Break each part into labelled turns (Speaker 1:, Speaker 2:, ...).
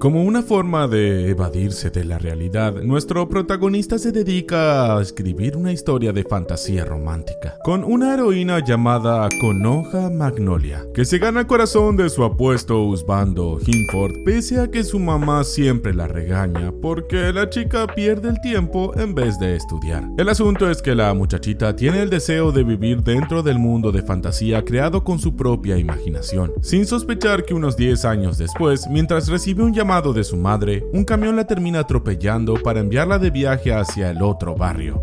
Speaker 1: Como una forma de evadirse de la realidad, nuestro protagonista se dedica a escribir una historia de fantasía romántica, con una heroína llamada Konoha Magnolia, que se gana el corazón de su apuesto husbando Hinford, pese a que su mamá siempre la regaña porque la chica pierde el tiempo en vez de estudiar. El asunto es que la muchachita tiene el deseo de vivir dentro del mundo de fantasía creado con su propia imaginación, sin sospechar que unos 10 años después, mientras recibe un llamado de su madre, un camión la termina atropellando para enviarla de viaje hacia el otro barrio.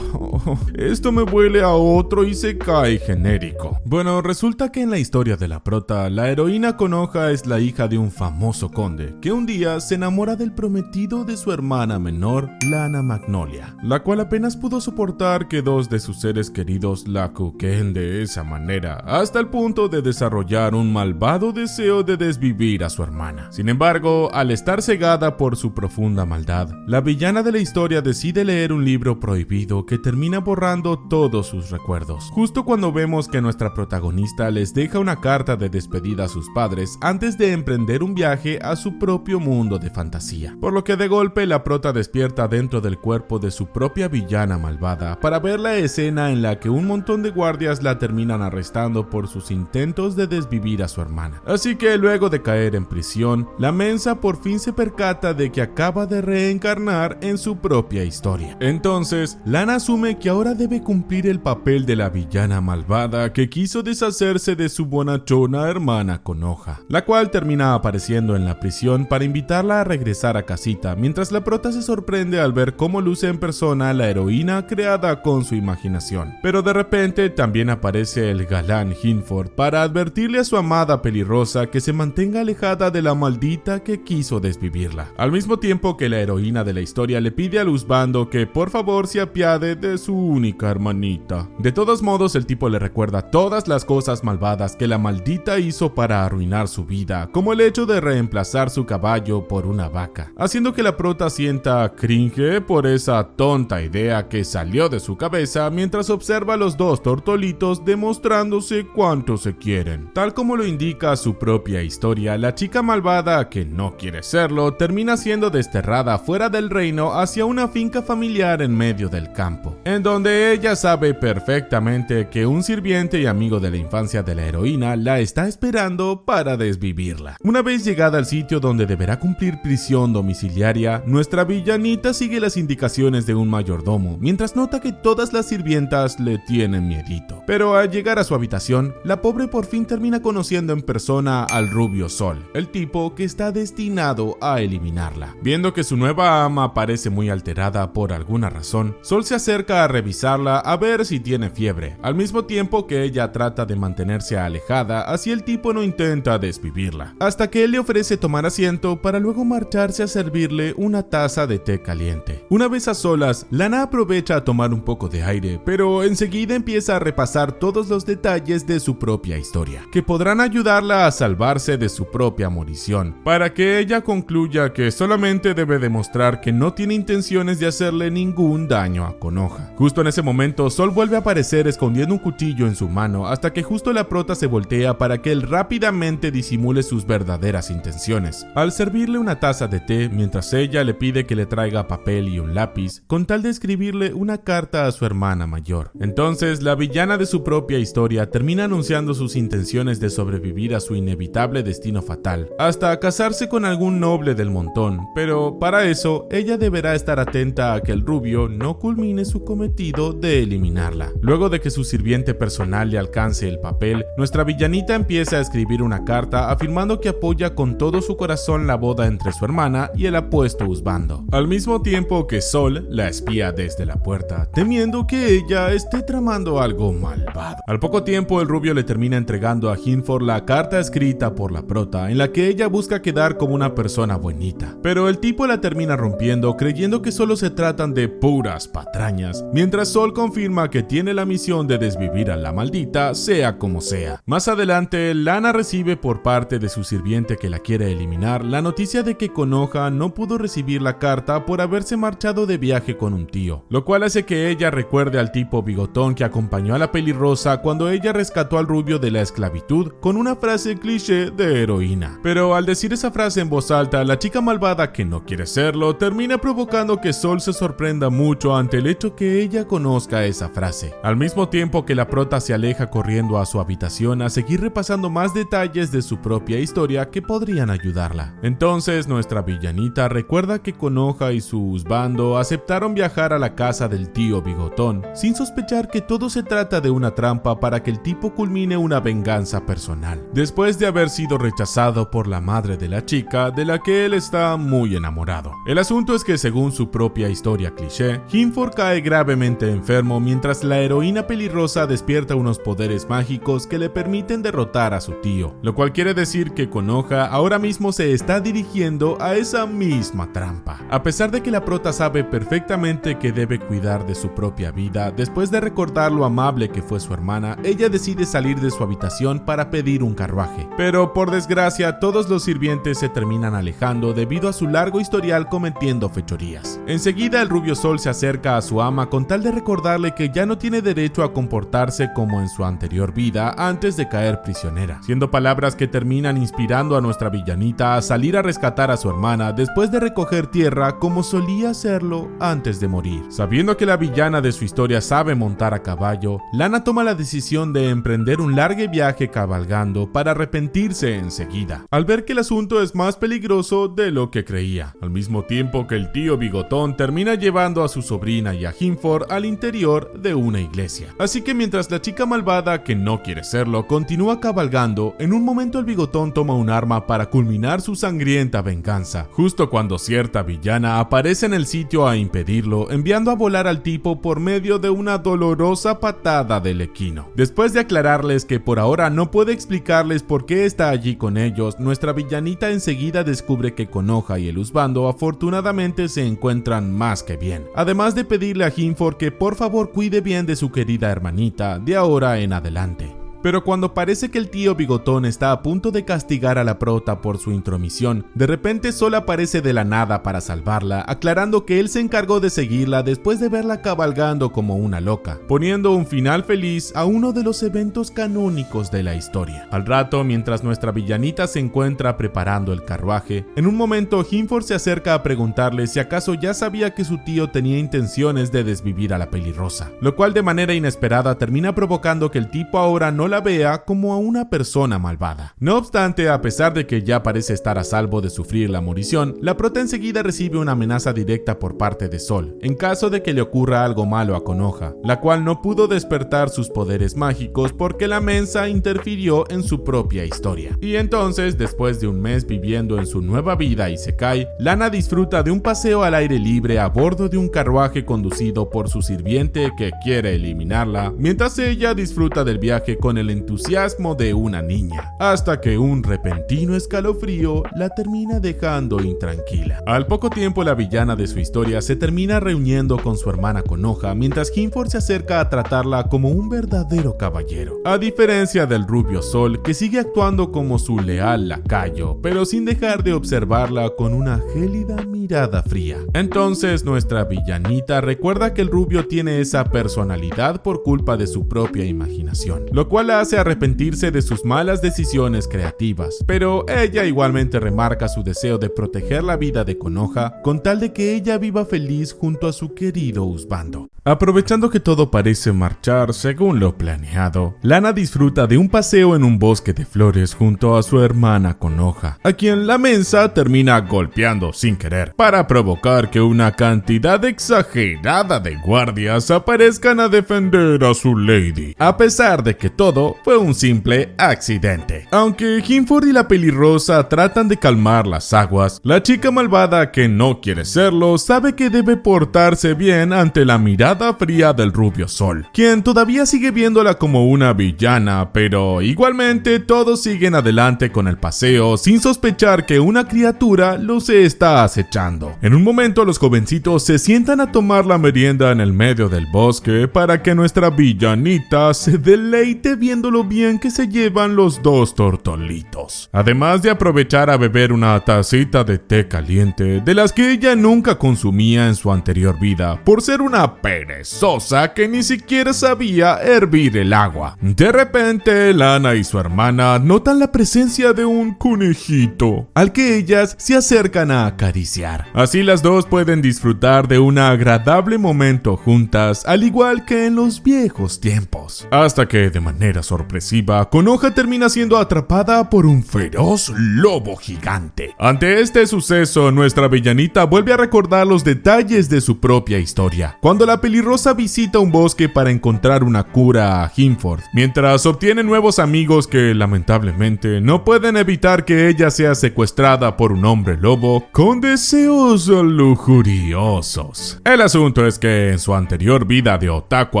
Speaker 1: Esto me huele a otro isekai genérico. Bueno, resulta que en la historia de la prota, la heroína Konoha es la hija de un famoso conde, que un día se enamora del prometido de su hermana menor, Lana Magnolia, la cual apenas pudo soportar que dos de sus seres queridos la cuqueen de esa manera, hasta el punto de desarrollar un malvado deseo de desvivir a su hermana. Sin embargo, al estar cegada por su profunda maldad, la villana de la historia decide leer un libro prohibido que termina borrando todos sus recuerdos, justo cuando vemos que nuestra protagonista les deja una carta de despedida a sus padres antes de emprender un viaje a su propio mundo de fantasía, por lo que de golpe la prota despierta dentro del cuerpo de su propia villana malvada para ver la escena en la que un montón de guardias la terminan arrestando por sus intentos de desvivir a su hermana. Así que luego de caer en prisión, la mensa por fin se percata de que acaba de reencarnar en su propia historia. Entonces, Lana asume que ahora debe cumplir el papel de la villana malvada que quiso deshacerse de su bonachona hermana Konoha, la cual termina apareciendo en la prisión para invitarla a regresar a casita, mientras la prota se sorprende al ver cómo luce en persona la heroína creada con su imaginación. Pero de repente también aparece el galán Hinford para advertirle a su amada pelirrosa que se mantenga alejada de la maldita que quiso desvivirla, al mismo tiempo que la heroína de la historia le pide al husbando que por favor se apiade de su única hermanita. De todos modos, el tipo le recuerda todas las cosas malvadas que la maldita hizo para arruinar su vida, como el hecho de reemplazar su caballo por una vaca, haciendo que la prota sienta cringe por esa tonta idea que salió de su cabeza mientras observa a los dos tortolitos demostrándose cuánto se quieren. Tal como lo indica su propia historia, la chica malvada, que no quiere serlo, termina siendo desterrada fuera del reino hacia una finca familiar en medio del campo, en donde ella sabe perfectamente que un sirviente y amigo de la infancia de la heroína la está esperando para desvivirla. Una vez llegada al sitio donde deberá cumplir prisión domiciliaria, nuestra villanita sigue las indicaciones de un mayordomo, mientras nota que todas las sirvientas le tienen miedito. Pero al llegar a su habitación, la pobre por fin termina conociendo en persona al rubio Sol, el tipo que está destinado a eliminarla. Viendo que su nueva ama parece muy alterada por alguna razón, Sol se acerca a revisarla a ver si tiene fiebre, al mismo tiempo que ella trata de mantenerse alejada, así el tipo no intenta desvivirla, hasta que él le ofrece tomar asiento para luego marcharse a servirle una taza de té caliente. Una vez a solas, Lana aprovecha a tomar un poco de aire, pero enseguida empieza a repasar todos los detalles de su propia historia, que podrán ayudarla a salvarse de su propia morición, para que ella concluya que solamente debe demostrar que no tiene intenciones de hacerle ningún daño a Konoha. Justo en ese momento, Sol vuelve a aparecer escondiendo un cuchillo en su mano, hasta que justo la prota se voltea para que él rápidamente disimule sus verdaderas intenciones, al servirle una taza de té, mientras ella le pide que le traiga papel y un lápiz, con tal de escribirle una carta a su hermana mayor. Entonces, la villana de su propia historia termina anunciando sus intenciones de sobrevivir a su inevitable destino fatal, hasta casarse con algún noble del montón, pero para eso, ella deberá estar atenta a que el rubio no culmine su cometido de eliminarla. Luego de que su sirviente personal le alcance el papel, nuestra villanita empieza a escribir una carta afirmando que apoya con todo su corazón la boda entre su hermana y el apuesto husbando, al mismo tiempo que Sol la espía desde la puerta, temiendo que ella esté tramando algo malvado. Al poco tiempo, el rubio le termina entregando a Hinford la carta escrita por la prota, en la que ella busca quedar como una persona buenita, pero el tipo la termina rompiendo creyendo que solo se tratan de puras patrañas, mientras Sol confirma que tiene la misión de desvivir a la maldita, sea como sea. Más adelante, Lana recibe por parte de su sirviente que la quiere eliminar la noticia de que Konoha no pudo recibir la carta por haberse marchado de viaje con un tío, lo cual hace que ella recuerde al tipo bigotón que acompañó a la pelirrosa cuando ella rescató al rubio de la esclavitud con una frase cliché de heroína. Pero al decir esa frase en voz alta, la chica malvada que no quiere serlo termina provocando que Sol se sorprenda mucho ante el hecho que ella conozca esa frase, al mismo tiempo que la prota se aleja corriendo a su habitación a seguir repasando más detalles de su propia historia que podrían ayudarla. Entonces nuestra villanita recuerda que Konoha y su husbando aceptaron viajar a la casa del tío bigotón, sin sospechar que todo se trata de una trampa para que el tipo culmine una venganza personal, después de haber sido rechazado por la madre de la chica de la que él está muy enamorado. El asunto es que según su propia historia cliché, Hinford cae gravemente enfermo mientras la heroína pelirrosa despierta unos poderes mágicos que le permiten derrotar a su tío, lo cual quiere decir que Konoha ahora mismo se está dirigiendo a esa misma trampa. A pesar de que la prota sabe perfectamente que debe cuidar de su propia vida, después de recordar lo amable que fue su hermana, ella decide salir de su habitación para pedir un carruaje. Pero por desgracia, todos los sirvientes se terminan alejando debido a su largo historial cometiendo fechorías. Enseguida el rubio Sol se acerca a su ama con tal de recordarle que ya no tiene derecho a comportarse como en su anterior vida antes de caer prisionera, siendo palabras que terminan inspirando a nuestra villanita a salir a rescatar a su hermana después de recoger tierra como solía hacerlo antes de morir. Sabiendo que la villana de su historia sabe montar a caballo, Lana toma la decisión de emprender un largo viaje cabalgando para arrepentirse enseguida, al ver que el asunto es más peligroso de lo que creía, al mismo tiempo que el tío bigotón termina llevando a su sobrina y a Hinford al interior de una iglesia. Así que mientras la chica malvada, que no quiere serlo, continúa cabalgando, en un momento el bigotón toma un arma para culminar su sangrienta venganza, justo cuando cierta villana aparece en el sitio a impedirlo, enviando a volar al tipo por medio de una dolorosa patada del equino. Después de aclararles que por ahora no puede explicarles por qué está allí con ellos, nuestra villanita enseguida descubre que Konoha y el husbando afortunadamente se encuentran más que bien, además de pedirle a Hinford que por favor cuide bien de su querida hermanita de ahora en adelante. Pero cuando parece que el tío bigotón está a punto de castigar a la prota por su intromisión, de repente Sol aparece de la nada para salvarla, aclarando que él se encargó de seguirla después de verla cabalgando como una loca, poniendo un final feliz a uno de los eventos canónicos de la historia. Al rato, mientras nuestra villanita se encuentra preparando el carruaje, en un momento Hinford se acerca a preguntarle si acaso ya sabía que su tío tenía intenciones de desvivir a la pelirrosa, lo cual de manera inesperada termina provocando que el tipo ahora no la vea como a una persona malvada. No obstante, a pesar de que ya parece estar a salvo de sufrir la morición, la prota enseguida recibe una amenaza directa por parte de Sol, en caso de que le ocurra algo malo a Konoha, la cual no pudo despertar sus poderes mágicos porque la mensa interfirió en su propia historia. Y entonces, después de un mes viviendo en su nueva vida Isekai, Lana disfruta de un paseo al aire libre a bordo de un carruaje conducido por su sirviente que quiere eliminarla, mientras ella disfruta del viaje con el entusiasmo de una niña, hasta que un repentino escalofrío la termina dejando intranquila. Al poco tiempo, la villana de su historia se termina reuniendo con su hermana Konoha, mientras Hinford se acerca a tratarla como un verdadero caballero, a diferencia del rubio Sol, que sigue actuando como su leal lacayo, pero sin dejar de observarla con una gélida mirada fría. Entonces nuestra villanita recuerda que el rubio tiene esa personalidad por culpa de su propia imaginación, lo cual la hace arrepentirse de sus malas decisiones creativas, pero ella igualmente remarca su deseo de proteger la vida de Konoha con tal de que ella viva feliz junto a su querido husbando. Aprovechando que todo parece marchar según lo planeado, Lana disfruta de un paseo en un bosque de flores junto a su hermana Konoha, a quien la mensa termina golpeando sin querer, para provocar que una cantidad exagerada de guardias aparezcan a defender a su lady. A pesar de que todo todo fue un simple accidente. Aunque Hinford y la pelirrosa tratan de calmar las aguas, la chica malvada que no quiere serlo sabe que debe portarse bien ante la mirada fría del rubio Sol, quien todavía sigue viéndola como una villana, pero igualmente todos siguen adelante con el paseo sin sospechar que una criatura los está acechando. En un momento los jovencitos se sientan a tomar la merienda en el medio del bosque para que nuestra villanita se deleite viendo lo bien que se llevan los dos tortolitos. Además de aprovechar a beber una tacita de té caliente, de las que ella nunca consumía en su anterior vida, por ser una perezosa que ni siquiera sabía hervir el agua. De repente, Lana y su hermana notan la presencia de un conejito, al que ellas se acercan a acariciar. Así las dos pueden disfrutar de un agradable momento juntas, al igual que en los viejos tiempos. Hasta que, de manera sorpresiva, Konoha termina siendo atrapada por un feroz lobo gigante. Ante este suceso, nuestra villanita vuelve a recordar los detalles de su propia historia, cuando la pelirrosa visita un bosque para encontrar una cura a Hinford, mientras obtiene nuevos amigos que lamentablemente no pueden evitar que ella sea secuestrada por un hombre lobo con deseos lujuriosos. El asunto es que en su anterior vida de otaku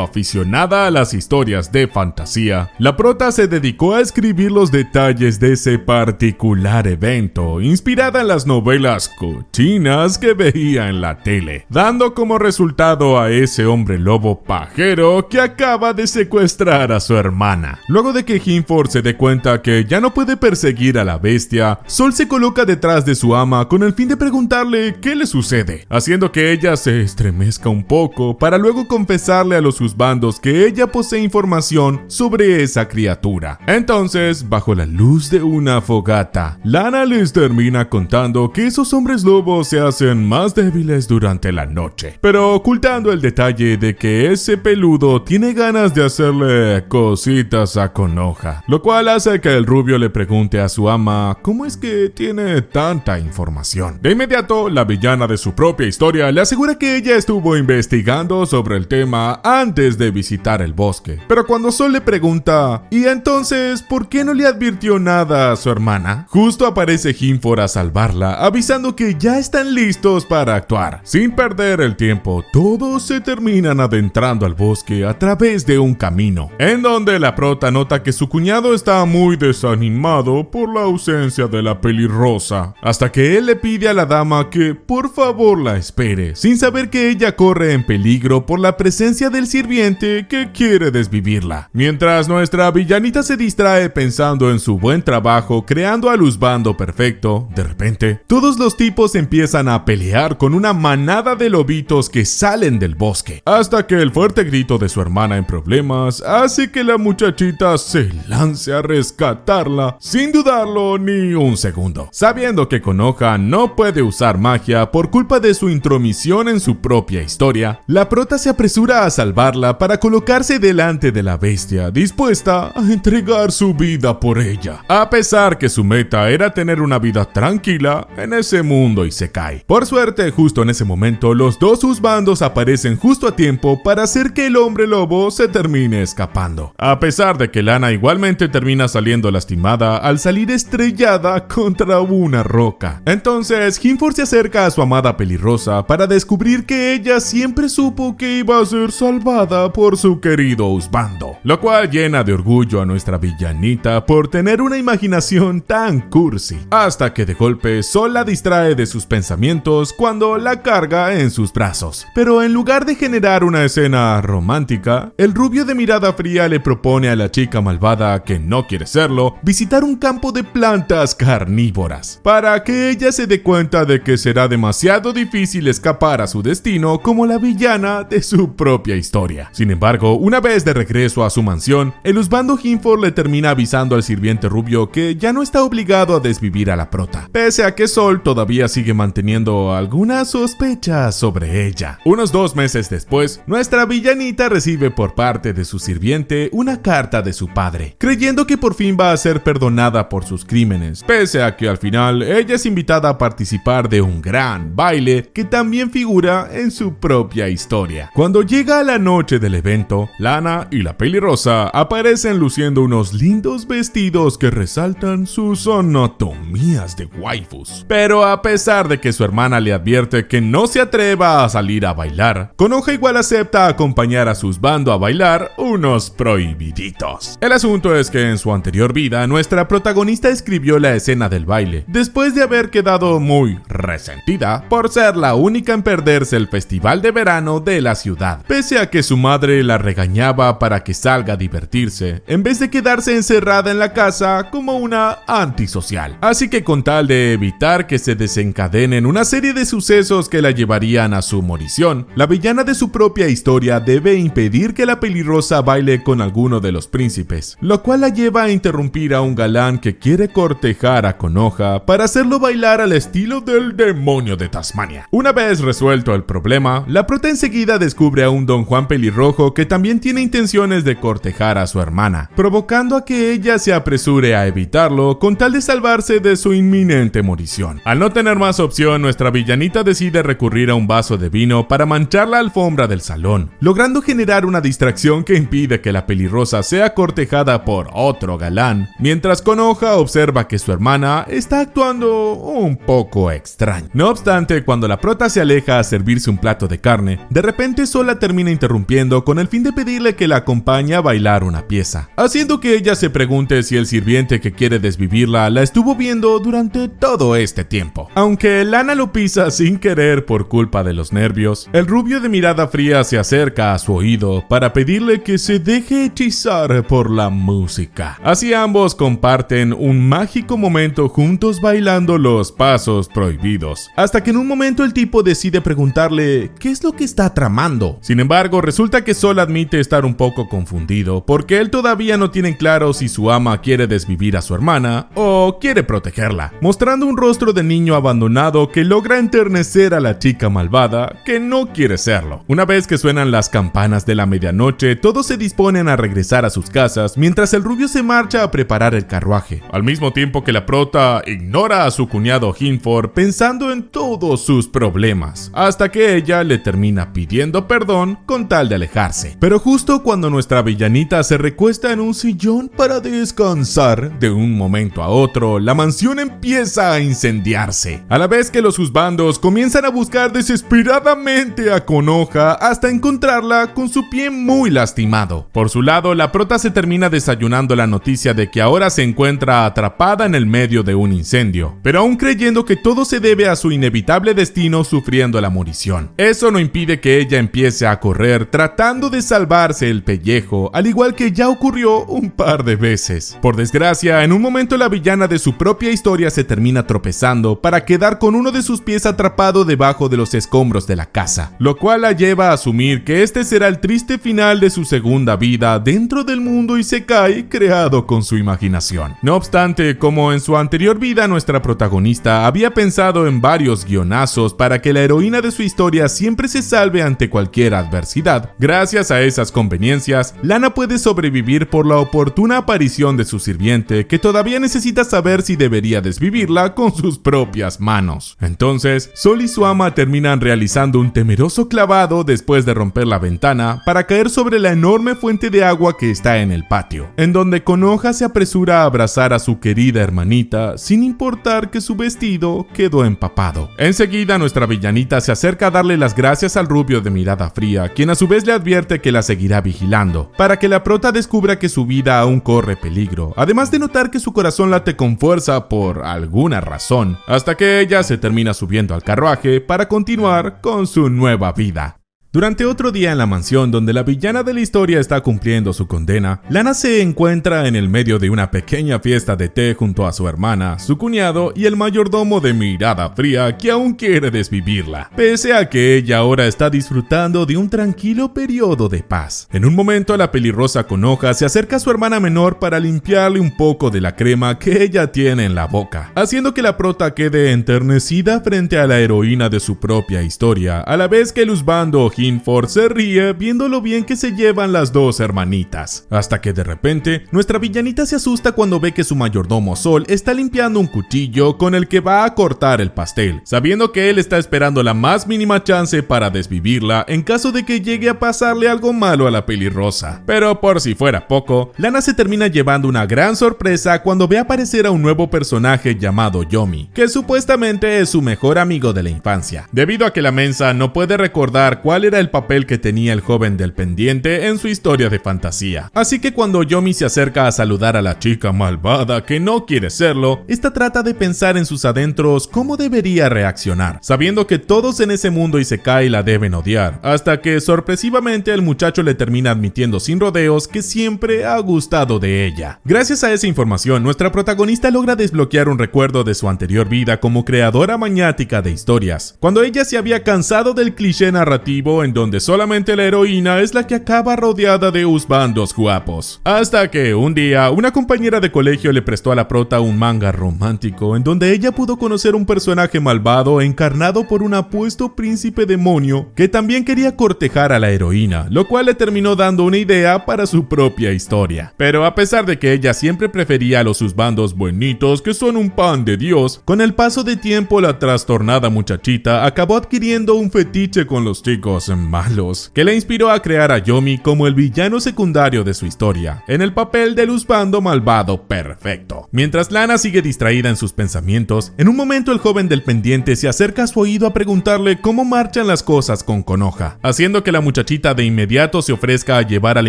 Speaker 1: aficionada a las historias de fantasía, la prota se dedicó a escribir los detalles de ese particular evento, inspirada en las novelas cochinas que veía en la tele, dando como resultado a ese hombre lobo pajero que acaba de secuestrar a su hermana. Luego de que Hinford se dé cuenta que ya no puede perseguir a la bestia, Sol se coloca detrás de su ama con el fin de preguntarle qué le sucede, haciendo que ella se estremezca un poco para luego confesarle a los juzbandos que ella posee información sobre esa criatura. Entonces, bajo la luz de una fogata, Lana les termina contando que esos hombres lobos se hacen más débiles durante la noche, pero ocultando el detalle de que ese peludo tiene ganas de hacerle cositas a Konoha, lo cual hace que el rubio le pregunte a su ama cómo es que tiene tanta información. De inmediato, la villana de su propia historia le asegura que ella estuvo investigando sobre el tema antes de visitar el bosque, pero cuando Sol le pregunta ¿y entonces por qué no le advirtió nada a su hermana?, justo aparece Hinford a salvarla, avisando que ya están listos para actuar. Sin perder el tiempo, todos se terminan adentrando al bosque a través de un camino, en donde la prota nota que su cuñado está muy desanimado por la ausencia de la pelirrosa, hasta que él le pide a la dama que por favor la espere, sin saber que ella corre en peligro por la presencia del sirviente que quiere desvivirla. Mientras nuestra villanita se distrae pensando en su buen trabajo creando al husbando perfecto, de repente, todos los tipos empiezan a pelear con una manada de lobitos que salen del bosque, hasta que el fuerte grito de su hermana en problemas hace que la muchachita se lance a rescatarla sin dudarlo ni un segundo. Sabiendo que Konoha no puede usar magia por culpa de su intromisión en su propia historia, la prota se apresura a salvarla para colocarse delante de la bestia, dispuesta a entregar su vida por ella, a pesar que su meta era tener una vida tranquila en ese mundo isekai. Por suerte, justo en ese momento, los dos husbandos aparecen justo a tiempo para hacer que el hombre lobo se termine escapando, a pesar de que Lana igualmente termina saliendo lastimada al salir estrellada contra una roca. Entonces, Hinford se acerca a su amada pelirrosa para descubrir que ella siempre supo que iba a ser salvada por su querido husbando, lo cual llena de orgullo a nuestra villanita por tener una imaginación tan cursi, hasta que de golpe Sol la distrae de sus pensamientos cuando la carga en sus brazos. Pero en lugar de generar una escena romántica, el rubio de mirada fría le propone a la chica malvada, que no quiere serlo, visitar un campo de plantas carnívoras, para que ella se dé cuenta de que será demasiado difícil escapar a su destino como la villana de su propia historia. Sin embargo, una vez de regreso a su mansión, el husbando Hinford le termina avisando al sirviente rubio que ya no está obligado a desvivir a la prota, pese a que Sol todavía sigue manteniendo algunas sospechas sobre ella. Unos 2 meses después, nuestra villanita recibe por parte de su sirviente una carta de su padre, creyendo que por fin va a ser perdonada por sus crímenes, pese a que al final ella es invitada a participar de un gran baile que también figura en su propia historia. Cuando llega la noche del evento, Lana y la pelirroja pelirrosa aparecen luciendo unos lindos vestidos que resaltan sus anatomías de waifus. Pero a pesar de que su hermana le advierte que no se atreva a salir a bailar, Konoha igual acepta acompañar a su husbando a bailar unos prohibiditos. El asunto es que en su anterior vida, nuestra protagonista escribió la escena del baile, después de haber quedado muy resentida por ser la única en perderse el festival de verano de la ciudad, pese a que su madre la regañaba para que salga a divertirse, en vez de quedarse encerrada en la casa como una antisocial. Así que con tal de evitar que se desencadenen una serie de sucesos que la llevarían a su morición, la villana de su propia historia debe impedir que la pelirrosa baile con alguno de los príncipes, lo cual la lleva a interrumpir a un galán que quiere cortejar a Konoha para hacerlo bailar al estilo del demonio de Tasmania. Una vez resuelto el problema, la prota enseguida descubre a un Don Juan pelirrojo que también tiene intenciones de cortejar a su hermana, provocando a que ella se apresure a evitarlo con tal de salvarse de su inminente morición. Al no tener más opción, nuestra villanita decide recurrir a un vaso de vino para manchar la alfombra del salón, logrando generar una distracción que impide que la pelirrosa sea cortejada por otro galán, mientras Konoha observa que su hermana está actuando un poco extraño. No obstante, cuando la prota se aleja a servirse un plato de carne, de repente Sola termina interrumpiendo con el fin de pedirle que la acompañe a bailar una pieza, haciendo que ella se pregunte si el sirviente que quiere desvivirla la estuvo viendo durante todo este tiempo. Aunque Lana lo pisa sin querer por culpa de los nervios, el rubio de mirada fría se acerca a su oído para pedirle que se deje hechizar por la música. Así ambos comparten un mágico momento juntos bailando los pasos prohibidos, hasta que en un momento el tipo decide preguntarle qué es lo que está tramando. Sin embargo, resulta que Sol admite estar un poco confundido, porque él todavía no tiene claro si su ama quiere desvivir a su hermana o quiere protegerla, mostrando un rostro de niño abandonado que logra enternecer a la chica malvada que no quiere serlo. Una vez que suenan las campanas de la medianoche, todos se disponen a regresar a sus casas, mientras el rubio se marcha a preparar el carruaje, al mismo tiempo que la prota ignora a su cuñado Hinford pensando en todos sus problemas, hasta que ella le termina pidiendo perdón con tal de alejarse. Pero justo cuando nuestra villanita se recuesta en un sillón para descansar, de un momento a otro, la mansión empieza a incendiarse, a la vez que los husbandos comienzan a buscar desesperadamente a Konoha hasta encontrarla con su pie muy lastimado. Por su lado, la prota se termina desayunando la noticia de que ahora se encuentra atrapada en el medio de un incendio, pero aún creyendo que todo se debe a su inevitable destino sufriendo la morición. Eso no impide que ella empiece a correr tratando de salvarse el pellejo, al igual que ya ocurrió un par de veces. Por desgracia, en un momento la villana de su propia historia se termina tropezando para quedar con uno de sus pies atrapado debajo de los escombros de la casa, lo cual la lleva a asumir que este será el triste final de su segunda vida dentro del mundo isekai creado con su imaginación. No obstante, como en su anterior vida nuestra protagonista había pensado en varios guionazos para que la heroína de su historia siempre se salve ante cualquier adversidad, gracias a esas conveniencias, Lana puede sobrevivir por la oportuna aparición de su sirviente, que todavía necesita saber si debería desvivirla con sus propias manos. Entonces, Sol y su ama terminan realizando un temeroso clavado después de romper la ventana para caer sobre la enorme fuente de agua que está en el patio, en donde Konoha se apresura a abrazar a su querida hermanita sin importar que su vestido quedó empapado. Enseguida nuestra villanita se acerca a darle las gracias al rubio de mirada fría, quien a su vez le advierte que la seguirá vigilando, para que la prota descubra que su vida aún corre peligro, además de notar que su corazón late con fuerza por alguna razón, hasta que ella se termina subiendo al carruaje para continuar con su nueva vida. Durante otro día en la mansión donde la villana de la historia está cumpliendo su condena, Lana se encuentra en el medio de una pequeña fiesta de té junto a su hermana, su cuñado y el mayordomo de mirada fría que aún quiere desvivirla, pese a que ella ahora está disfrutando de un tranquilo periodo de paz. En un momento la pelirrosa Konoha se acerca a su hermana menor para limpiarle un poco de la crema que ella tiene en la boca, haciendo que la prota quede enternecida frente a la heroína de su propia historia, a la vez que el husbando Kingford se ríe viendo lo bien que se llevan las dos hermanitas. Hasta que de repente, nuestra villanita se asusta cuando ve que su mayordomo Sol está limpiando un cuchillo con el que va a cortar el pastel, sabiendo que él está esperando la más mínima chance para desvivirla en caso de que llegue a pasarle algo malo a la pelirrosa. Pero por si fuera poco, Lana se termina llevando una gran sorpresa cuando ve aparecer a un nuevo personaje llamado Yomi, que supuestamente es su mejor amigo de la infancia, debido a que la mensa no puede recordar cuál era el papel que tenía el joven del pendiente en su historia de fantasía. Así que cuando Yomi se acerca a saludar a la chica malvada que no quiere serlo, esta trata de pensar en sus adentros cómo debería reaccionar, sabiendo que todos en ese mundo Isekai la deben odiar, hasta que sorpresivamente el muchacho le termina admitiendo sin rodeos que siempre ha gustado de ella. Gracias a esa información, nuestra protagonista logra desbloquear un recuerdo de su anterior vida como creadora maniática de historias, cuando ella se había cansado del cliché narrativo en donde solamente la heroína es la que acaba rodeada de husbandos guapos. Hasta que un día, una compañera de colegio le prestó a la prota un manga romántico en donde ella pudo conocer un personaje malvado encarnado por un apuesto príncipe demonio que también quería cortejar a la heroína, lo cual le terminó dando una idea para su propia historia. Pero a pesar de que ella siempre prefería a los husbandos buenitos que son un pan de Dios, con el paso de tiempo la trastornada muchachita acabó adquiriendo un fetiche con los chicos malos, que le inspiró a crear a Yomi como el villano secundario de su historia, en el papel del husbando malvado perfecto. Mientras Lana sigue distraída en sus pensamientos, en un momento el joven del pendiente se acerca a su oído a preguntarle cómo marchan las cosas con Konoha, haciendo que la muchachita de inmediato se ofrezca a llevar al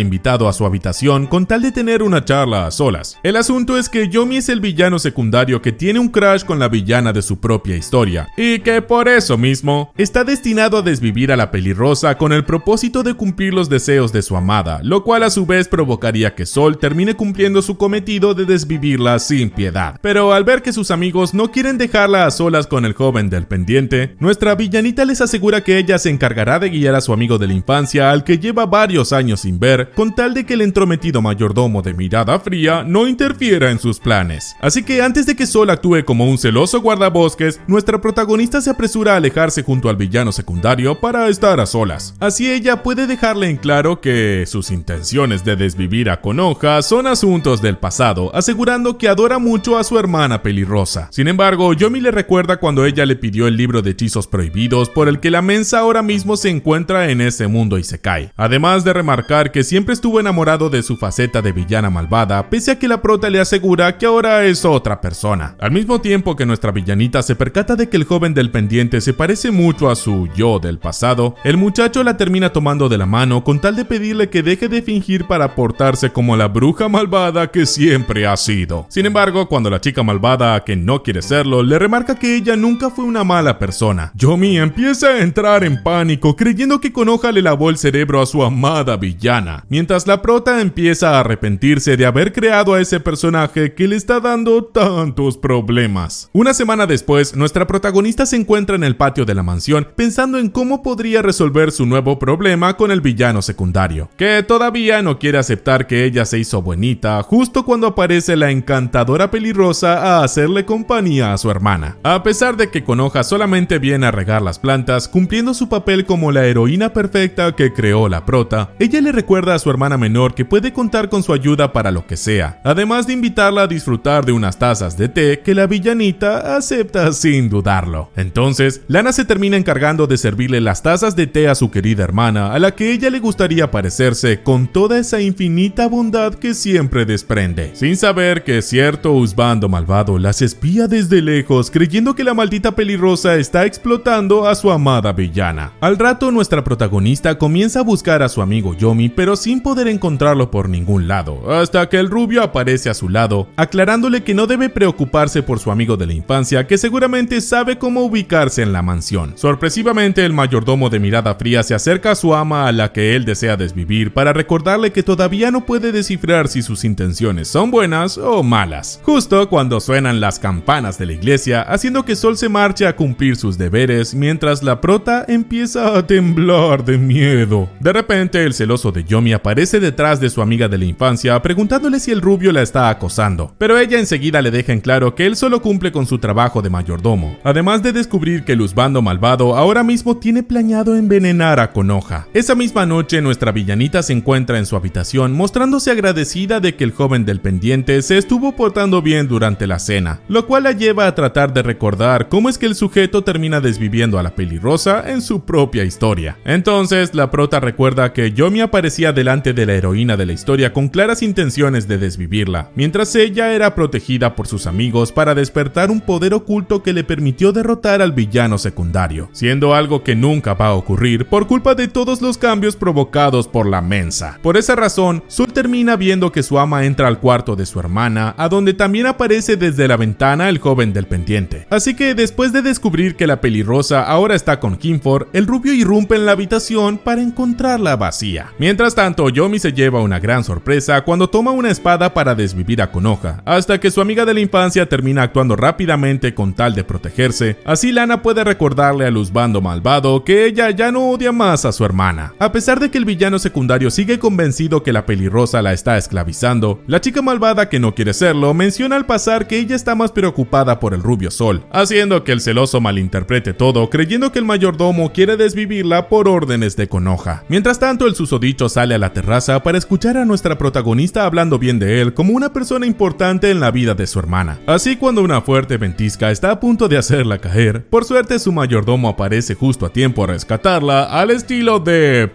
Speaker 1: invitado a su habitación con tal de tener una charla a solas. El asunto es que Yomi es el villano secundario que tiene un crush con la villana de su propia historia, y que por eso mismo está destinado a desvivir a la pelirrosa con el propósito de cumplir los deseos de su amada, lo cual a su vez provocaría que Sol termine cumpliendo su cometido de desvivirla sin piedad. Pero al ver que sus amigos no quieren dejarla a solas con el joven del pendiente, nuestra villanita les asegura que ella se encargará de guiar a su amigo de la infancia al que lleva varios años sin ver, con tal de que el entrometido mayordomo de mirada fría no interfiera en sus planes. Así que antes de que Sol actúe como un celoso guardabosques, nuestra protagonista se apresura a alejarse junto al villano secundario para estar a solas. Así ella puede dejarle en claro que sus intenciones de desvivir a Konoha son asuntos del pasado, asegurando que adora mucho a su hermana pelirrosa. Sin embargo, Yomi le recuerda cuando ella le pidió el libro de hechizos prohibidos por el que la mensa ahora mismo se encuentra en ese mundo Isekai. Además de remarcar que siempre estuvo enamorado de su faceta de villana malvada, pese a que la prota le asegura que ahora es otra persona. Al mismo tiempo que nuestra villanita se percata de que el joven del pendiente se parece mucho a su yo del pasado, el muchacho la termina tomando de la mano con tal de pedirle que deje de fingir para portarse como la bruja malvada que siempre ha sido. Sin embargo, cuando la chica malvada, que no quiere serlo, le remarca que ella nunca fue una mala persona, Yomi empieza a entrar en pánico creyendo que Konoha le lavó el cerebro a su amada villana, mientras la prota empieza a arrepentirse de haber creado a ese personaje que le está dando tantos problemas. Una semana después, nuestra protagonista se encuentra en el patio de la mansión pensando en cómo podría resolver su nuevo problema con el villano secundario, que todavía no quiere aceptar que ella se hizo buenita justo cuando aparece la encantadora pelirrosa a hacerle compañía a su hermana. A pesar de que Konoha solamente viene a regar las plantas, cumpliendo su papel como la heroína perfecta que creó la prota, ella le recuerda a su hermana menor que puede contar con su ayuda para lo que sea, además de invitarla a disfrutar de unas tazas de té que la villanita acepta sin dudarlo. Entonces, Lana se termina encargando de servirle las tazas de té a su querida hermana, a la que ella le gustaría parecerse con toda esa infinita bondad que siempre desprende, sin saber que cierto husbando malvado las espía desde lejos, creyendo que la maldita pelirrosa está explotando a su amada villana. Al rato, nuestra protagonista comienza a buscar a su amigo Yomi, pero sin poder encontrarlo por ningún lado, hasta que el rubio aparece a su lado, aclarándole que no debe preocuparse por su amigo de la infancia, que seguramente sabe cómo ubicarse en la mansión. Sorpresivamente, el mayordomo de mirada fría se acerca a su ama, a la que él desea desvivir, para recordarle que todavía no puede descifrar si sus intenciones son buenas o malas. Justo cuando suenan las campanas de la iglesia, haciendo que Sol se marche a cumplir sus deberes, mientras la prota empieza a temblar de miedo. De repente, el celoso de Yomi aparece detrás de su amiga de la infancia, preguntándole si el rubio la está acosando, pero ella enseguida le deja en claro que él solo cumple con su trabajo de mayordomo, además de descubrir que el husbando malvado ahora mismo tiene planeado envenenar envenenar a Konoha. Esa misma noche, nuestra villanita se encuentra en su habitación mostrándose agradecida de que el joven del pendiente se estuvo portando bien durante la cena, lo cual la lleva a tratar de recordar cómo es que el sujeto termina desviviendo a la pelirrosa en su propia historia. Entonces, la prota recuerda que Yomi aparecía delante de la heroína de la historia con claras intenciones de desvivirla, mientras ella era protegida por sus amigos para despertar un poder oculto que le permitió derrotar al villano secundario, siendo algo que nunca va a ocurrir por culpa de todos los cambios provocados por la mensa. Por esa razón, Sol termina viendo que su ama entra al cuarto de su hermana, a donde también aparece desde la ventana el joven del pendiente. Así que después de descubrir que la pelirrosa ahora está con Kinfor, el rubio irrumpe en la habitación para encontrarla vacía. Mientras tanto, Yomi se lleva una gran sorpresa cuando toma una espada para desvivir a Konoha, hasta que su amiga de la infancia termina actuando rápidamente con tal de protegerse. Así Lana puede recordarle al husbando malvado que ella ya no odia más a su hermana. A pesar de que el villano secundario sigue convencido que la pelirrosa la está esclavizando, la chica malvada que no quiere serlo menciona al pasar que ella está más preocupada por el rubio Sol, haciendo que el celoso malinterprete todo, creyendo que el mayordomo quiere desvivirla por órdenes de Konoha. Mientras tanto, el susodicho sale a la terraza para escuchar a nuestra protagonista hablando bien de él como una persona importante en la vida de su hermana. Así, cuando una fuerte ventisca está a punto de hacerla caer, por suerte su mayordomo aparece justo a tiempo a rescatarla al estilo de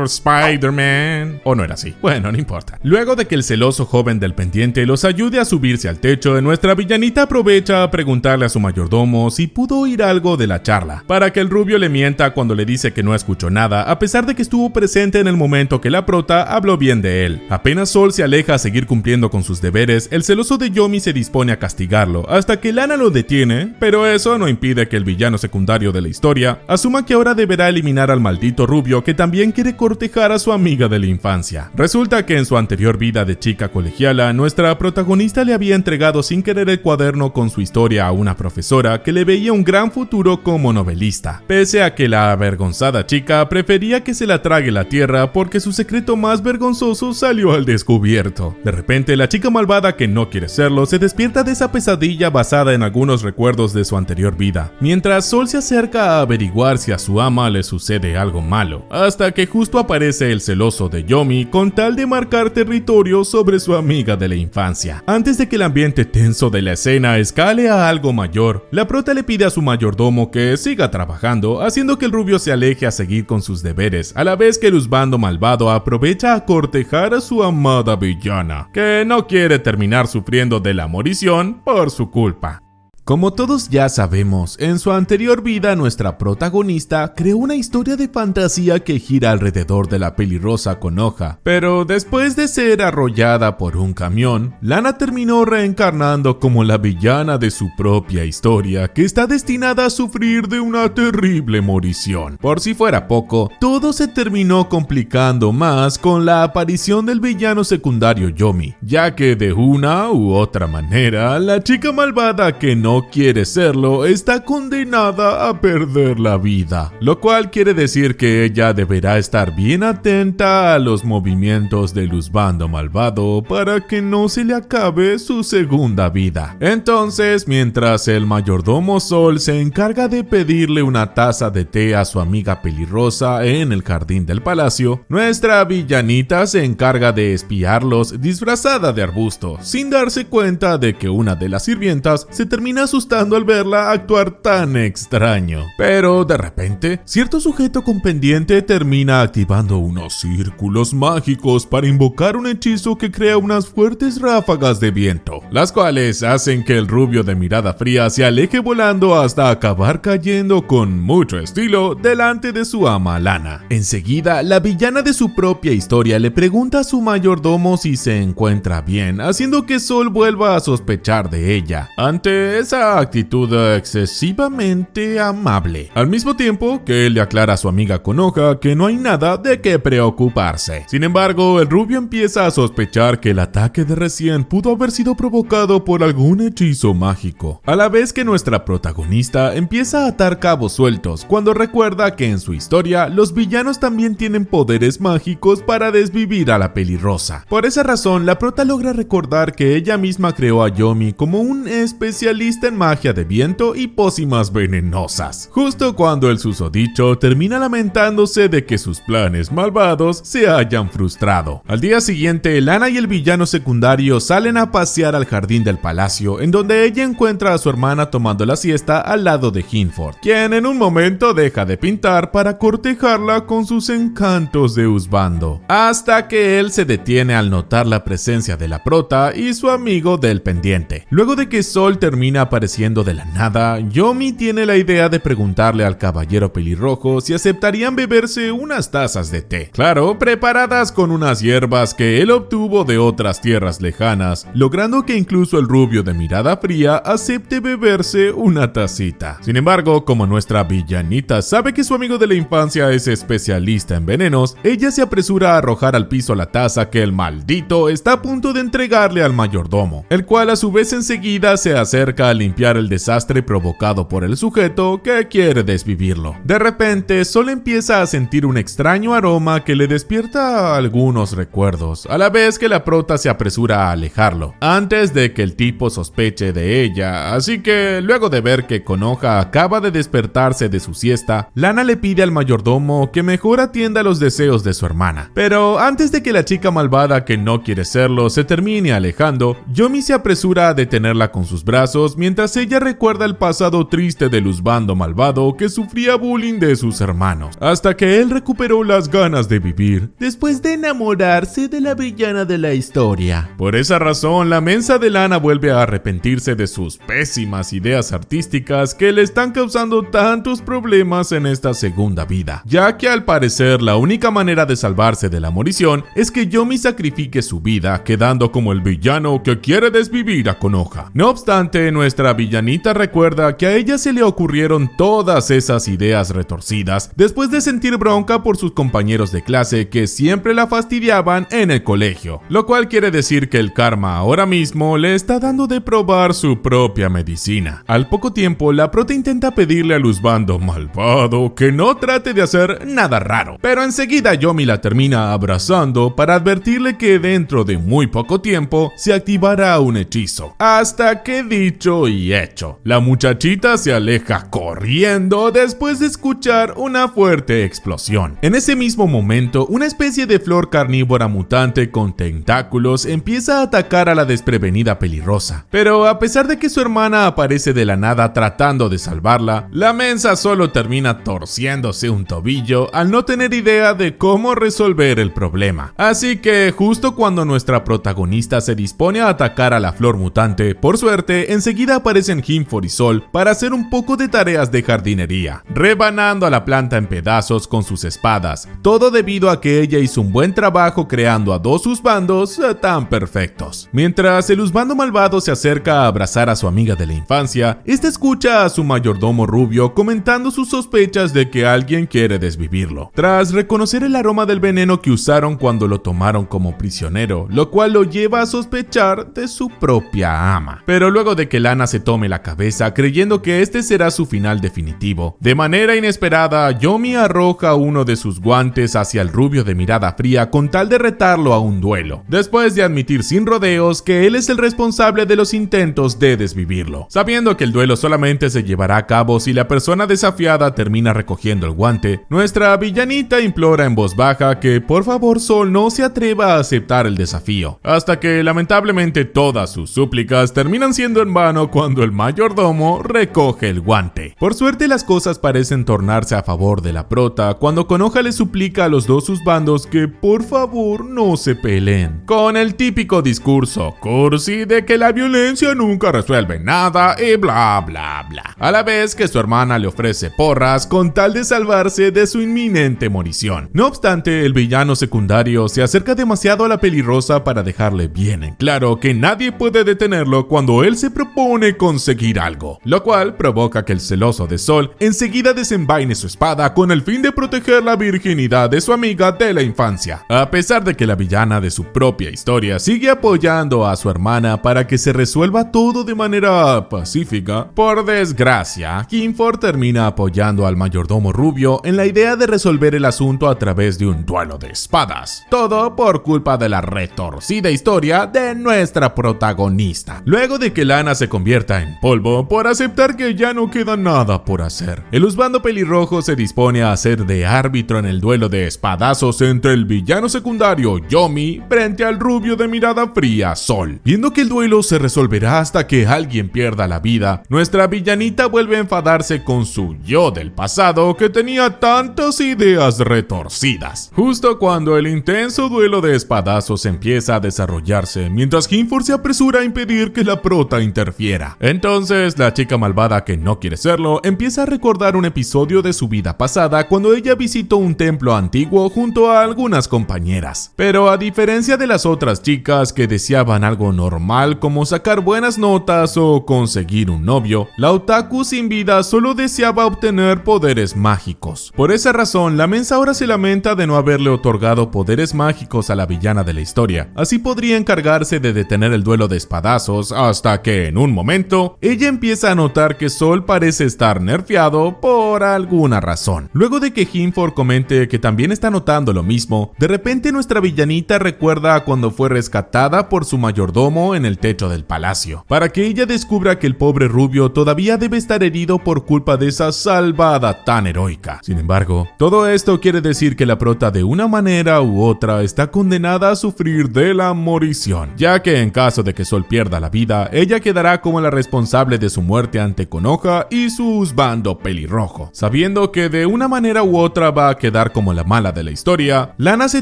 Speaker 1: Spider-Man. ¿O no era así? Bueno, no importa. Luego de que el celoso joven del pendiente los ayude a subirse al techo, nuestra villanita aprovecha a preguntarle a su mayordomo si pudo oír algo de la charla, para que el rubio le mienta cuando le dice que no escuchó nada, a pesar de que estuvo presente en el momento que la prota habló bien de él. Apenas Sol se aleja a seguir cumpliendo con sus deberes, el celoso de Yomi se dispone a castigarlo, hasta que Lana lo detiene, pero eso no impide que el villano secundario de la historia asuma que ahora deberá eliminar al maldito rubio que también quiere cortejar a su amiga de la infancia. Resulta que en su anterior vida de chica colegiala, nuestra protagonista le había entregado sin querer el cuaderno con su historia a una profesora que le veía un gran futuro como novelista, pese a que la avergonzada chica prefería que se la trague la tierra porque su secreto más vergonzoso salió al descubierto. De repente, la chica malvada que no quiere serlo se despierta de esa pesadilla basada en algunos recuerdos de su anterior vida, mientras Sol se acerca a averiguar si a su ama le sucede algo malo, hasta que justo aparece el celoso de Yomi con tal de marcar territorio sobre su amiga de la infancia. Antes de que el ambiente tenso de la escena escale a algo mayor, la prota le pide a su mayordomo que siga trabajando, haciendo que el rubio se aleje a seguir con sus deberes, a la vez que el husbando malvado aprovecha a cortejar a su amada villana, que no quiere terminar sufriendo de la morición por su culpa. Como todos ya sabemos, en su anterior vida nuestra protagonista creó una historia de fantasía que gira alrededor de la pelirrosa Konoha, pero después de ser arrollada por un camión, Lana terminó reencarnando como la villana de su propia historia, que está destinada a sufrir de una terrible morición. Por si fuera poco, todo se terminó complicando más con la aparición del villano secundario Yomi, ya que de una u otra manera, la chica malvada que no quiere serlo está condenada a perder la vida, lo cual quiere decir que ella deberá estar bien atenta a los movimientos del husbando malvado para que no se le acabe su segunda vida. Entonces, mientras el mayordomo Sol se encarga de pedirle una taza de té a su amiga pelirrosa en el jardín del palacio, nuestra villanita se encarga de espiarlos disfrazada de arbusto, sin darse cuenta de que una de las sirvientas se termina asustando al verla actuar tan extraño. Pero de repente, cierto sujeto con pendiente termina activando unos círculos mágicos para invocar un hechizo que crea unas fuertes ráfagas de viento, las cuales hacen que el rubio de mirada fría se aleje volando hasta acabar cayendo con mucho estilo delante de su ama Lana. Enseguida, la villana de su propia historia le pregunta a su mayordomo si se encuentra bien, haciendo que Sol vuelva a sospechar de ella. Ante esa actitud excesivamente amable, al mismo tiempo que él le aclara a su amiga Konoha que no hay nada de qué preocuparse. Sin embargo, el rubio empieza a sospechar que el ataque de recién pudo haber sido provocado por algún hechizo mágico, a la vez que nuestra protagonista empieza a atar cabos sueltos cuando recuerda que en su historia los villanos también tienen poderes mágicos para desvivir a la pelirrosa. Por esa razón, la prota logra recordar que ella misma creó a Yomi como un especialista especialista en magia de viento y pócimas venenosas. Justo cuando el susodicho termina lamentándose de que sus planes malvados se hayan frustrado. Al día siguiente, Lana y el villano secundario salen a pasear al jardín del palacio, en donde ella encuentra a su hermana tomando la siesta al lado de Hinford, quien en un momento deja de pintar para cortejarla con sus encantos de husbando, hasta que él se detiene al notar la presencia de la prota y su amigo del pendiente. Luego de que Sol termina apareciendo de la nada, Yomi tiene la idea de preguntarle al caballero pelirrojo si aceptarían beberse unas tazas de té. Claro, preparadas con unas hierbas que él obtuvo de otras tierras lejanas, logrando que incluso el rubio de mirada fría acepte beberse una tacita. Sin embargo, como nuestra villanita sabe que su amigo de la infancia es especialista en venenos, ella se apresura a arrojar al piso la taza que el maldito está a punto de entregarle al mayordomo, el cual a su vez enseguida se acerca a limpiar el desastre provocado por el sujeto que quiere desvivirlo. De repente, Sol empieza a sentir un extraño aroma que le despierta algunos recuerdos, a la vez que la prota se apresura a alejarlo, antes de que el tipo sospeche de ella, así que luego de ver que Konoha acaba de despertarse de su siesta, Lana le pide al mayordomo que mejor atienda los deseos de su hermana. Pero antes de que la chica malvada que no quiere serlo se termine alejando, Yomi se apresura a detenerla con sus brazos mientras ella recuerda el pasado triste del husbando malvado que sufría bullying de sus hermanos, hasta que él recuperó las ganas de vivir después de enamorarse de la villana de la historia. Por esa razón, la mensa de Lana vuelve a arrepentirse de sus pésimas ideas artísticas que le están causando tantos problemas en esta segunda vida, ya que al parecer la única manera de salvarse de la morición es que Yomi sacrifique su vida, quedando como el villano que quiere desvivir a Konoha. No obstante, nuestra villanita recuerda que a ella se le ocurrieron todas esas ideas retorcidas después de sentir bronca por sus compañeros de clase que siempre la fastidiaban en el colegio, lo cual quiere decir que el karma ahora mismo le está dando de probar su propia medicina. Al poco tiempo, la prota intenta pedirle al husbando malvado que no trate de hacer nada raro, pero enseguida Yomi la termina abrazando para advertirle que dentro de muy poco tiempo se activará un hechizo. Hasta que dicho y hecho, la muchachita se aleja corriendo después de escuchar una fuerte explosión. En ese mismo momento, una especie de flor carnívora mutante con tentáculos empieza a atacar a la desprevenida pelirrosa, pero a pesar de que su hermana aparece de la nada tratando de salvarla, la mensa solo termina torciéndose un tobillo al no tener idea de cómo resolver el problema. Así que justo cuando nuestra protagonista se dispone a atacar a la flor mutante, por suerte enseguida aparecen Hinford y Sol para hacer un poco de tareas de jardinería, rebanando a la planta en pedazos con sus espadas, todo debido a que ella hizo un buen trabajo creando a dos husbandos tan perfectos. Mientras el husbando malvado se acerca a abrazar a su amiga de la infancia, esta escucha a su mayordomo rubio comentando sus sospechas de que alguien quiere desvivirlo, tras reconocer el aroma del veneno que usaron cuando lo tomaron como prisionero, lo cual lo lleva a sospechar de su propia ama. Pero luego de que Lana se tome la cabeza creyendo que este será su final definitivo, de manera inesperada, Yomi arroja uno de sus guantes hacia el rubio de mirada fría con tal de retarlo a un duelo, después de admitir sin rodeos que él es el responsable de los intentos de desvivirlo. Sabiendo que el duelo solamente se llevará a cabo si la persona desafiada termina recogiendo el guante, nuestra villanita implora en voz baja que por favor Sol no se atreva a aceptar el desafío, hasta que lamentablemente todas sus súplicas terminan siendo en vano cuando el mayordomo recoge el guante. Por suerte las cosas parecen tornarse a favor de la prota cuando Konoha le suplica a los dos husbandos que por favor no se peleen, con el típico discurso cursi de que la violencia nunca resuelve nada y bla bla bla, a la vez que su hermana le ofrece porras con tal de salvarse de su inminente morición. No obstante, el villano secundario se acerca demasiado a la pelirrosa para dejarle bien en claro que nadie puede detenerlo cuando él se propone conseguir algo, lo cual provoca que el celoso celoso de Sol enseguida desenvaine su espada con el fin de proteger la virginidad de su amiga de la infancia. A pesar de que la villana de su propia historia sigue apoyando a su hermana para que se resuelva todo de manera pacífica, por desgracia, Hinford termina apoyando al mayordomo rubio en la idea de resolver el asunto a través de un duelo de espadas. Todo por culpa de la retorcida historia de nuestra protagonista. Luego de que Lana se convierta en polvo por aceptar que ya no queda nada por hacer, el husbando pelirrojo se dispone a hacer de árbitro en el duelo de espadazos entre el villano secundario Yomi frente al rubio de mirada fría Sol. Viendo que el duelo se resolverá hasta que alguien pierda la vida, nuestra villanita vuelve a enfadarse con su yo del pasado que tenía tantas ideas retorcidas. Justo cuando el intenso duelo de espadazos empieza a desarrollarse, mientras Hinford se apresura a impedir que la prota interfiera. Entonces, la chica malvada que no quiere serlo empieza a recordar un episodio de su vida pasada cuando ella visitó un templo antiguo junto a algunas compañeras. Pero a diferencia de las otras chicas que deseaban algo normal como sacar buenas notas o conseguir un novio, la otaku sin vida solo deseaba obtener poderes mágicos. Por esa razón, la mensa ahora se lamenta de no haberle otorgado poderes mágicos a la villana de la historia. Así podría encargarse de detener el duelo de espadazos hasta que, en un momento, ella empieza a notar que Sol parece estar nerfeado por alguna razón. Luego de que Hinford comente que también está notando lo mismo, de repente nuestra villanita recuerda a cuando fue rescatada por su mayordomo en el techo del palacio, para que ella descubra que el pobre rubio todavía debe estar herido por culpa de esa salvada tan heroica. Sin embargo, todo esto quiere decir que la prota de una manera u otra está condenada a sufrir de la morición, ya que en caso de que Sol pierda la vida, ella quedará como la responsable de su muerte ante Konoha y su husbando pelirrojo. Sabiendo que de una manera u otra va a quedar como la mala de la historia, Lana se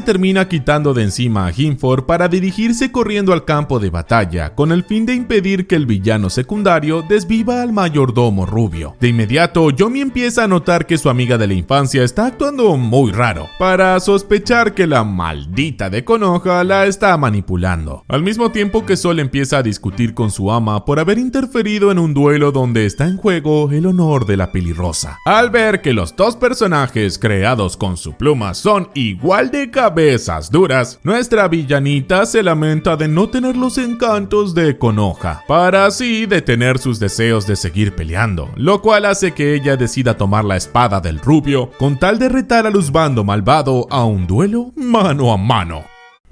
Speaker 1: termina quitando de encima a Hinford para dirigirse corriendo al campo de batalla, con el fin de impedir que el villano secundario desviva al mayordomo rubio. De inmediato, Yomi empieza a notar que su amiga de la infancia está actuando muy raro, para sospechar que la maldita de Konoha la está manipulando. Al mismo tiempo que Sol empieza a discutir con su ama por haber interferido en un duelo donde está en juego el honor de la pelirrosa. Al ver que los dos personajes creados con su pluma son igual de cabezas duras, nuestra villanita se lamenta de no tener los encantos de Konoha, para así detener sus deseos de seguir peleando, lo cual hace que ella decida tomar la espada del rubio con tal de retar al husbando malvado a un duelo mano a mano.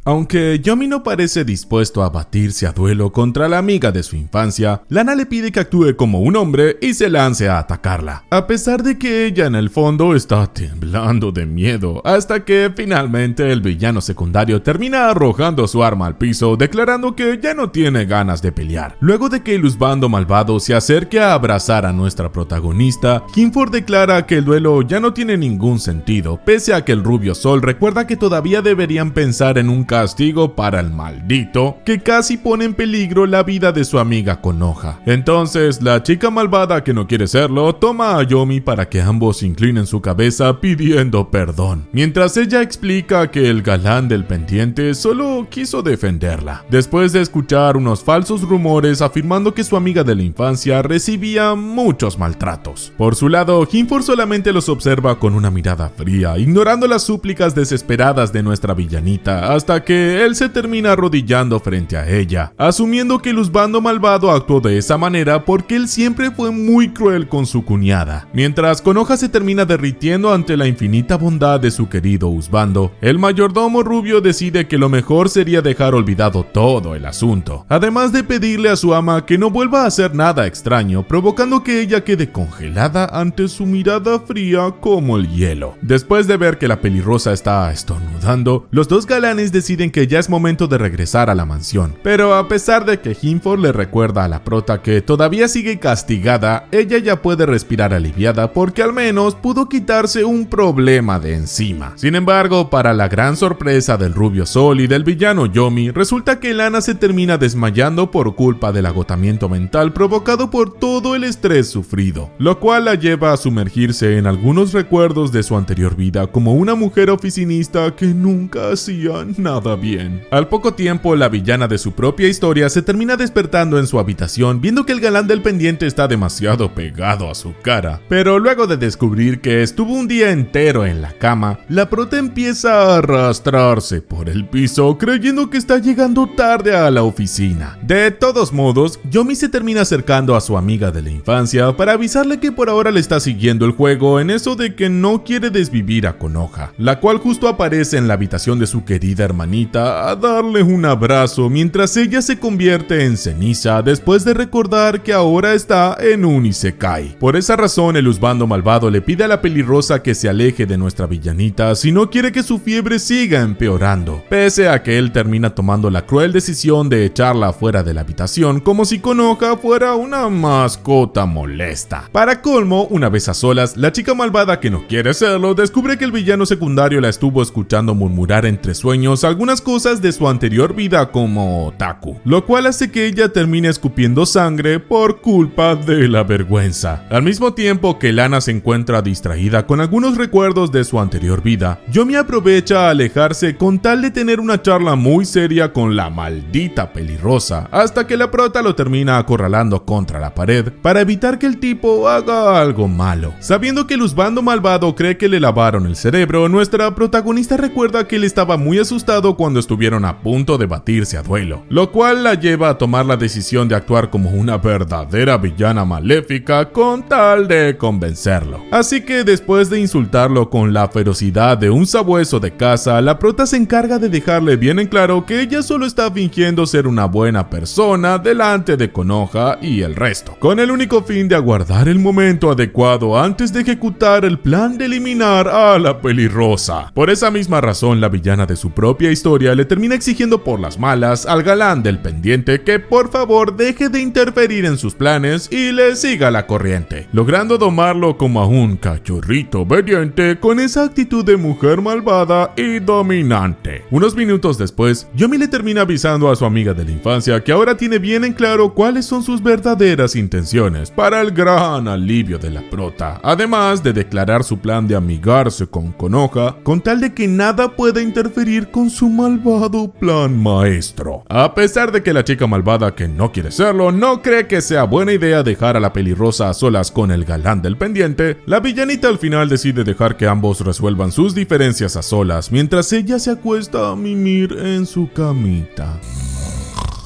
Speaker 1: Aunque Yomi no parece dispuesto a batirse a duelo contra la amiga de su infancia, Lana le pide que actúe como un hombre y se lance a atacarla, a pesar de que ella en el fondo está temblando de miedo, hasta que finalmente el villano secundario termina arrojando su arma al piso, declarando que ya no tiene ganas de pelear. Luego de que el husbando malvado se acerque a abrazar a nuestra protagonista, Hinford declara que el duelo ya no tiene ningún sentido, pese a que el rubio Sol recuerda que todavía deberían pensar en un castigo para el maldito que casi pone en peligro la vida de su amiga Konoha. Entonces, la chica malvada que no quiere serlo toma a Yomi para que ambos inclinen su cabeza pidiendo perdón, mientras ella explica que el galán del pendiente solo quiso defenderla, después de escuchar unos falsos rumores afirmando que su amiga de la infancia recibía muchos maltratos. Por su lado, Hinford solamente los observa con una mirada fría, ignorando las súplicas desesperadas de nuestra villanita, hasta que él se termina arrodillando frente a ella, asumiendo que el husbando malvado actuó de esa manera porque él siempre fue muy cruel con su cuñada. Mientras Konoha se termina derritiendo ante la infinita bondad de su querido husbando, el mayordomo rubio decide que lo mejor sería dejar olvidado todo el asunto, además de pedirle a su ama que no vuelva a hacer nada extraño, provocando que ella quede congelada ante su mirada fría como el hielo. Después de ver que la pelirrosa está estornudando, los dos galanes deciden que ya es momento de regresar a la mansión, pero a pesar de que Hinford le recuerda a la prota que todavía sigue castigada, ella ya puede respirar aliviada porque al menos pudo quitarse un problema de encima. Sin embargo, para la gran sorpresa del rubio Sol y del villano Yomi, resulta que Lana se termina desmayando por culpa del agotamiento mental provocado por todo el estrés sufrido, lo cual la lleva a sumergirse en algunos recuerdos de su anterior vida como una mujer oficinista que nunca hacía nada nada bien. Al poco tiempo, la villana de su propia historia se termina despertando en su habitación viendo que el galán del pendiente está demasiado pegado a su cara. Pero luego de descubrir que estuvo un día entero en la cama, la prota empieza a arrastrarse por el piso creyendo que está llegando tarde a la oficina. De todos modos, Yomi se termina acercando a su amiga de la infancia para avisarle que por ahora le está siguiendo el juego en eso de que no quiere desvivir a Konoha, la cual justo aparece en la habitación de su querida hermanita a darle un abrazo mientras ella se convierte en ceniza después de recordar que ahora está en un isekai. Por esa razón, el husbando malvado le pide a la pelirrosa que se aleje de nuestra villanita si no quiere que su fiebre siga empeorando, pese a que él termina tomando la cruel decisión de echarla fuera de la habitación como si Konoha fuera una mascota molesta. Para colmo, una vez a solas, la chica malvada que no quiere serlo descubre que el villano secundario la estuvo escuchando murmurar entre sueños algunas cosas de su anterior vida como otaku, lo cual hace que ella termine escupiendo sangre por culpa de la vergüenza. Al mismo tiempo que Lana se encuentra distraída con algunos recuerdos de su anterior vida, Yomi aprovecha a alejarse con tal de tener una charla muy seria con la maldita pelirrosa, hasta que la prota lo termina acorralando contra la pared para evitar que el tipo haga algo malo. Sabiendo que el husbando malvado cree que le lavaron el cerebro, nuestra protagonista recuerda que él estaba muy asustado cuando estuvieron a punto de batirse a duelo, lo cual la lleva a tomar la decisión de actuar como una verdadera villana maléfica con tal de convencerlo. Así que después de insultarlo con la ferocidad de un sabueso de casa, la prota se encarga de dejarle bien en claro que ella solo está fingiendo ser una buena persona delante de Konoha y el resto, con el único fin de aguardar el momento adecuado antes de ejecutar el plan de eliminar a la pelirrosa. Por esa misma razón, la villana de su propia historia le termina exigiendo por las malas al galán del pendiente que por favor deje de interferir en sus planes y le siga la corriente, logrando domarlo como a un cachorrito obediente con esa actitud de mujer malvada y dominante. Unos minutos después, Yomi le termina avisando a su amiga de la infancia que ahora tiene bien en claro cuáles son sus verdaderas intenciones, para el gran alivio de la prota, además de declarar su plan de amigarse con Konoha con tal de que nada pueda interferir con su malvado plan maestro. A pesar de que la chica malvada que no quiere serlo no cree que sea buena idea dejar a la pelirrosa a solas con el galán del pendiente, la villanita al final decide dejar que ambos resuelvan sus diferencias a solas mientras ella se acuesta a mimir en su camita.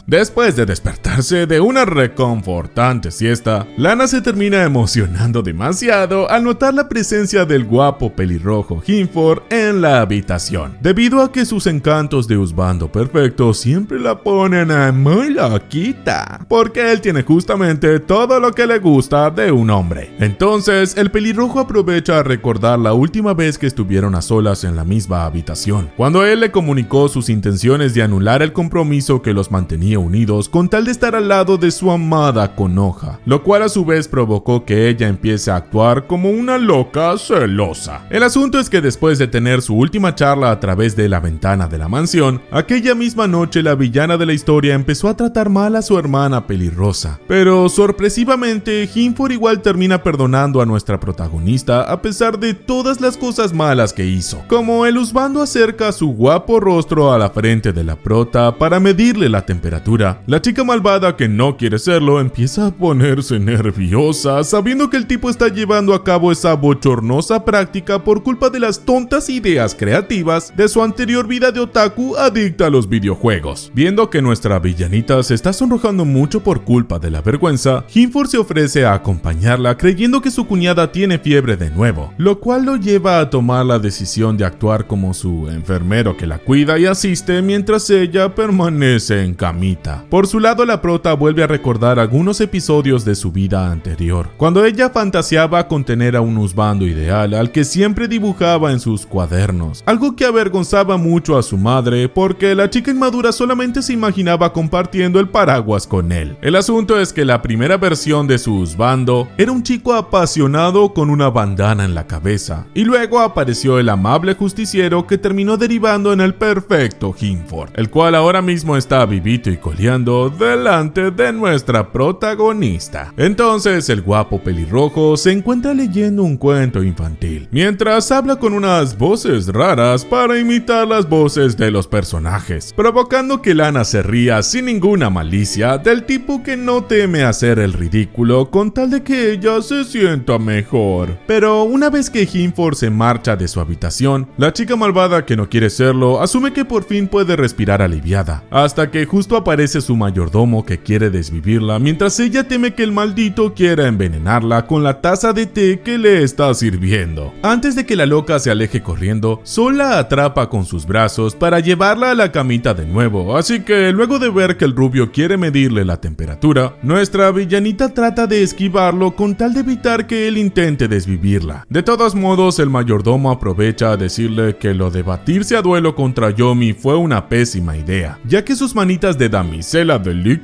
Speaker 1: Después de despertarse de una reconfortante siesta, Lana se termina emocionando demasiado al notar la presencia del guapo pelirrojo Hinford en la habitación, debido a que sus encantos de husbando perfecto siempre la ponen muy loquita, porque él tiene justamente todo lo que le gusta de un hombre. Entonces, el pelirrojo aprovecha a recordar la última vez que estuvieron a solas en la misma habitación, cuando él le comunicó sus intenciones de anular el compromiso que los mantenía unidos con tal de estar al lado de su amada Konoha, lo cual a su vez provocó que ella empiece a actuar como una loca celosa. El asunto es que después de tener su última charla a través de la ventana de la mansión, aquella misma noche la villana de la historia empezó a tratar mal a su hermana pelirrosa, pero sorpresivamente Hinford igual termina perdonando a nuestra protagonista a pesar de todas las cosas malas que hizo, como el husbando acerca su guapo rostro a la frente de la prota para medirle la temperatura. La chica malvada que no quiere serlo empieza a ponerse nerviosa sabiendo que el tipo está llevando a cabo esa bochornosa práctica por culpa de las tontas ideas creativas de su anterior vida de otaku adicta a los videojuegos. Viendo que nuestra villanita se está sonrojando mucho por culpa de la vergüenza, Hinford se ofrece a acompañarla creyendo que su cuñada tiene fiebre de nuevo, lo cual lo lleva a tomar la decisión de actuar como su enfermero que la cuida y asiste mientras ella permanece en camita. Por su lado, la prota vuelve a recordar algunos episodios de su vida anterior, cuando ella fantaseaba con tener a un husbando ideal al que siempre dibujaba en sus cuadernos, algo que avergonzaba mucho a su madre porque la chica inmadura solamente se imaginaba compartiendo el paraguas con él. El asunto es que la primera versión de su husbando era un chico apasionado con una bandana en la cabeza, y luego apareció el amable justiciero que terminó derivando en el perfecto Hinford, el cual ahora mismo está vivito y pericoleando delante de nuestra protagonista. Entonces el guapo pelirrojo se encuentra leyendo un cuento infantil, mientras habla con unas voces raras para imitar las voces de los personajes, provocando que Lana se ría sin ninguna malicia, del tipo que no teme hacer el ridículo con tal de que ella se sienta mejor. Pero una vez que Hinford se marcha de su habitación, la chica malvada que no quiere serlo asume que por fin puede respirar aliviada, hasta que justo aparece su mayordomo que quiere desvivirla, mientras ella teme que el maldito quiera envenenarla con la taza de té que le está sirviendo. Antes de que la loca se aleje corriendo, Sol la atrapa con sus brazos para llevarla a la camita de nuevo, así que luego de ver que el rubio quiere medirle la temperatura, nuestra villanita trata de esquivarlo con tal de evitar que él intente desvivirla. De todos modos, el mayordomo aprovecha a decirle que lo de batirse a duelo contra Yomi fue una pésima idea, ya que sus manitas de damisela delicada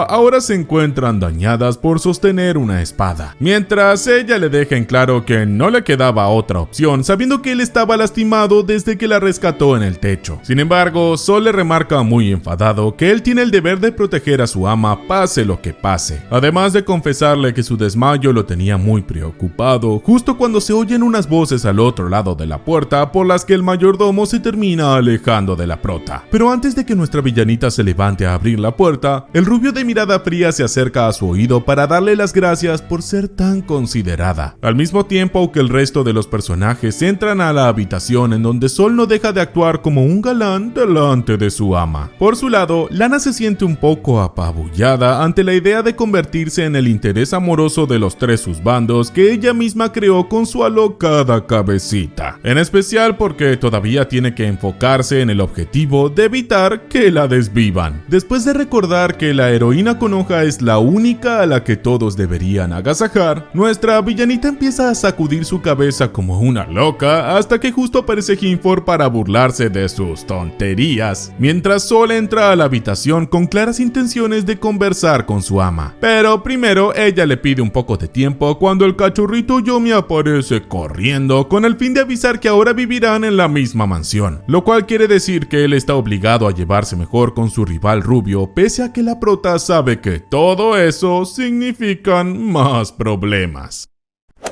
Speaker 1: ahora se encuentran dañadas por sostener una espada, mientras ella le deja en claro que no le quedaba otra opción, sabiendo que él estaba lastimado desde que la rescató en el techo. Sin embargo, Sol le remarca muy enfadado que él tiene el deber de proteger a su ama pase lo que pase, además de confesarle que su desmayo lo tenía muy preocupado, justo cuando se oyen unas voces al otro lado de la puerta por las que el mayordomo se termina alejando de la prota. Pero antes de que nuestra villanita se levante a abrir la puerta, el rubio de mirada fría se acerca a su oído para darle las gracias por ser tan considerada, al mismo tiempo que el resto de los personajes entran a la habitación en donde Sol no deja de actuar como un galán delante de su ama. Por su lado, Lana se siente un poco apabullada ante la idea de convertirse en el interés amoroso de los tres husbandos que ella misma creó con su alocada cabecita, en especial porque todavía tiene que enfocarse en el objetivo de evitar que la desvivan. Después de recordar que la heroína Konoha es la única a la que todos deberían agasajar, nuestra villanita empieza a sacudir su cabeza como una loca hasta que justo aparece Hinford para burlarse de sus tonterías, mientras Sol entra a la habitación con claras intenciones de conversar con su ama. Pero primero ella le pide un poco de tiempo cuando el cachorrito Yomi aparece corriendo con el fin de avisar que ahora vivirán en la misma mansión, lo cual quiere decir que él está obligado a llevarse mejor con su rival rubio, pese a que la prota sabe que todo eso significan más problemas.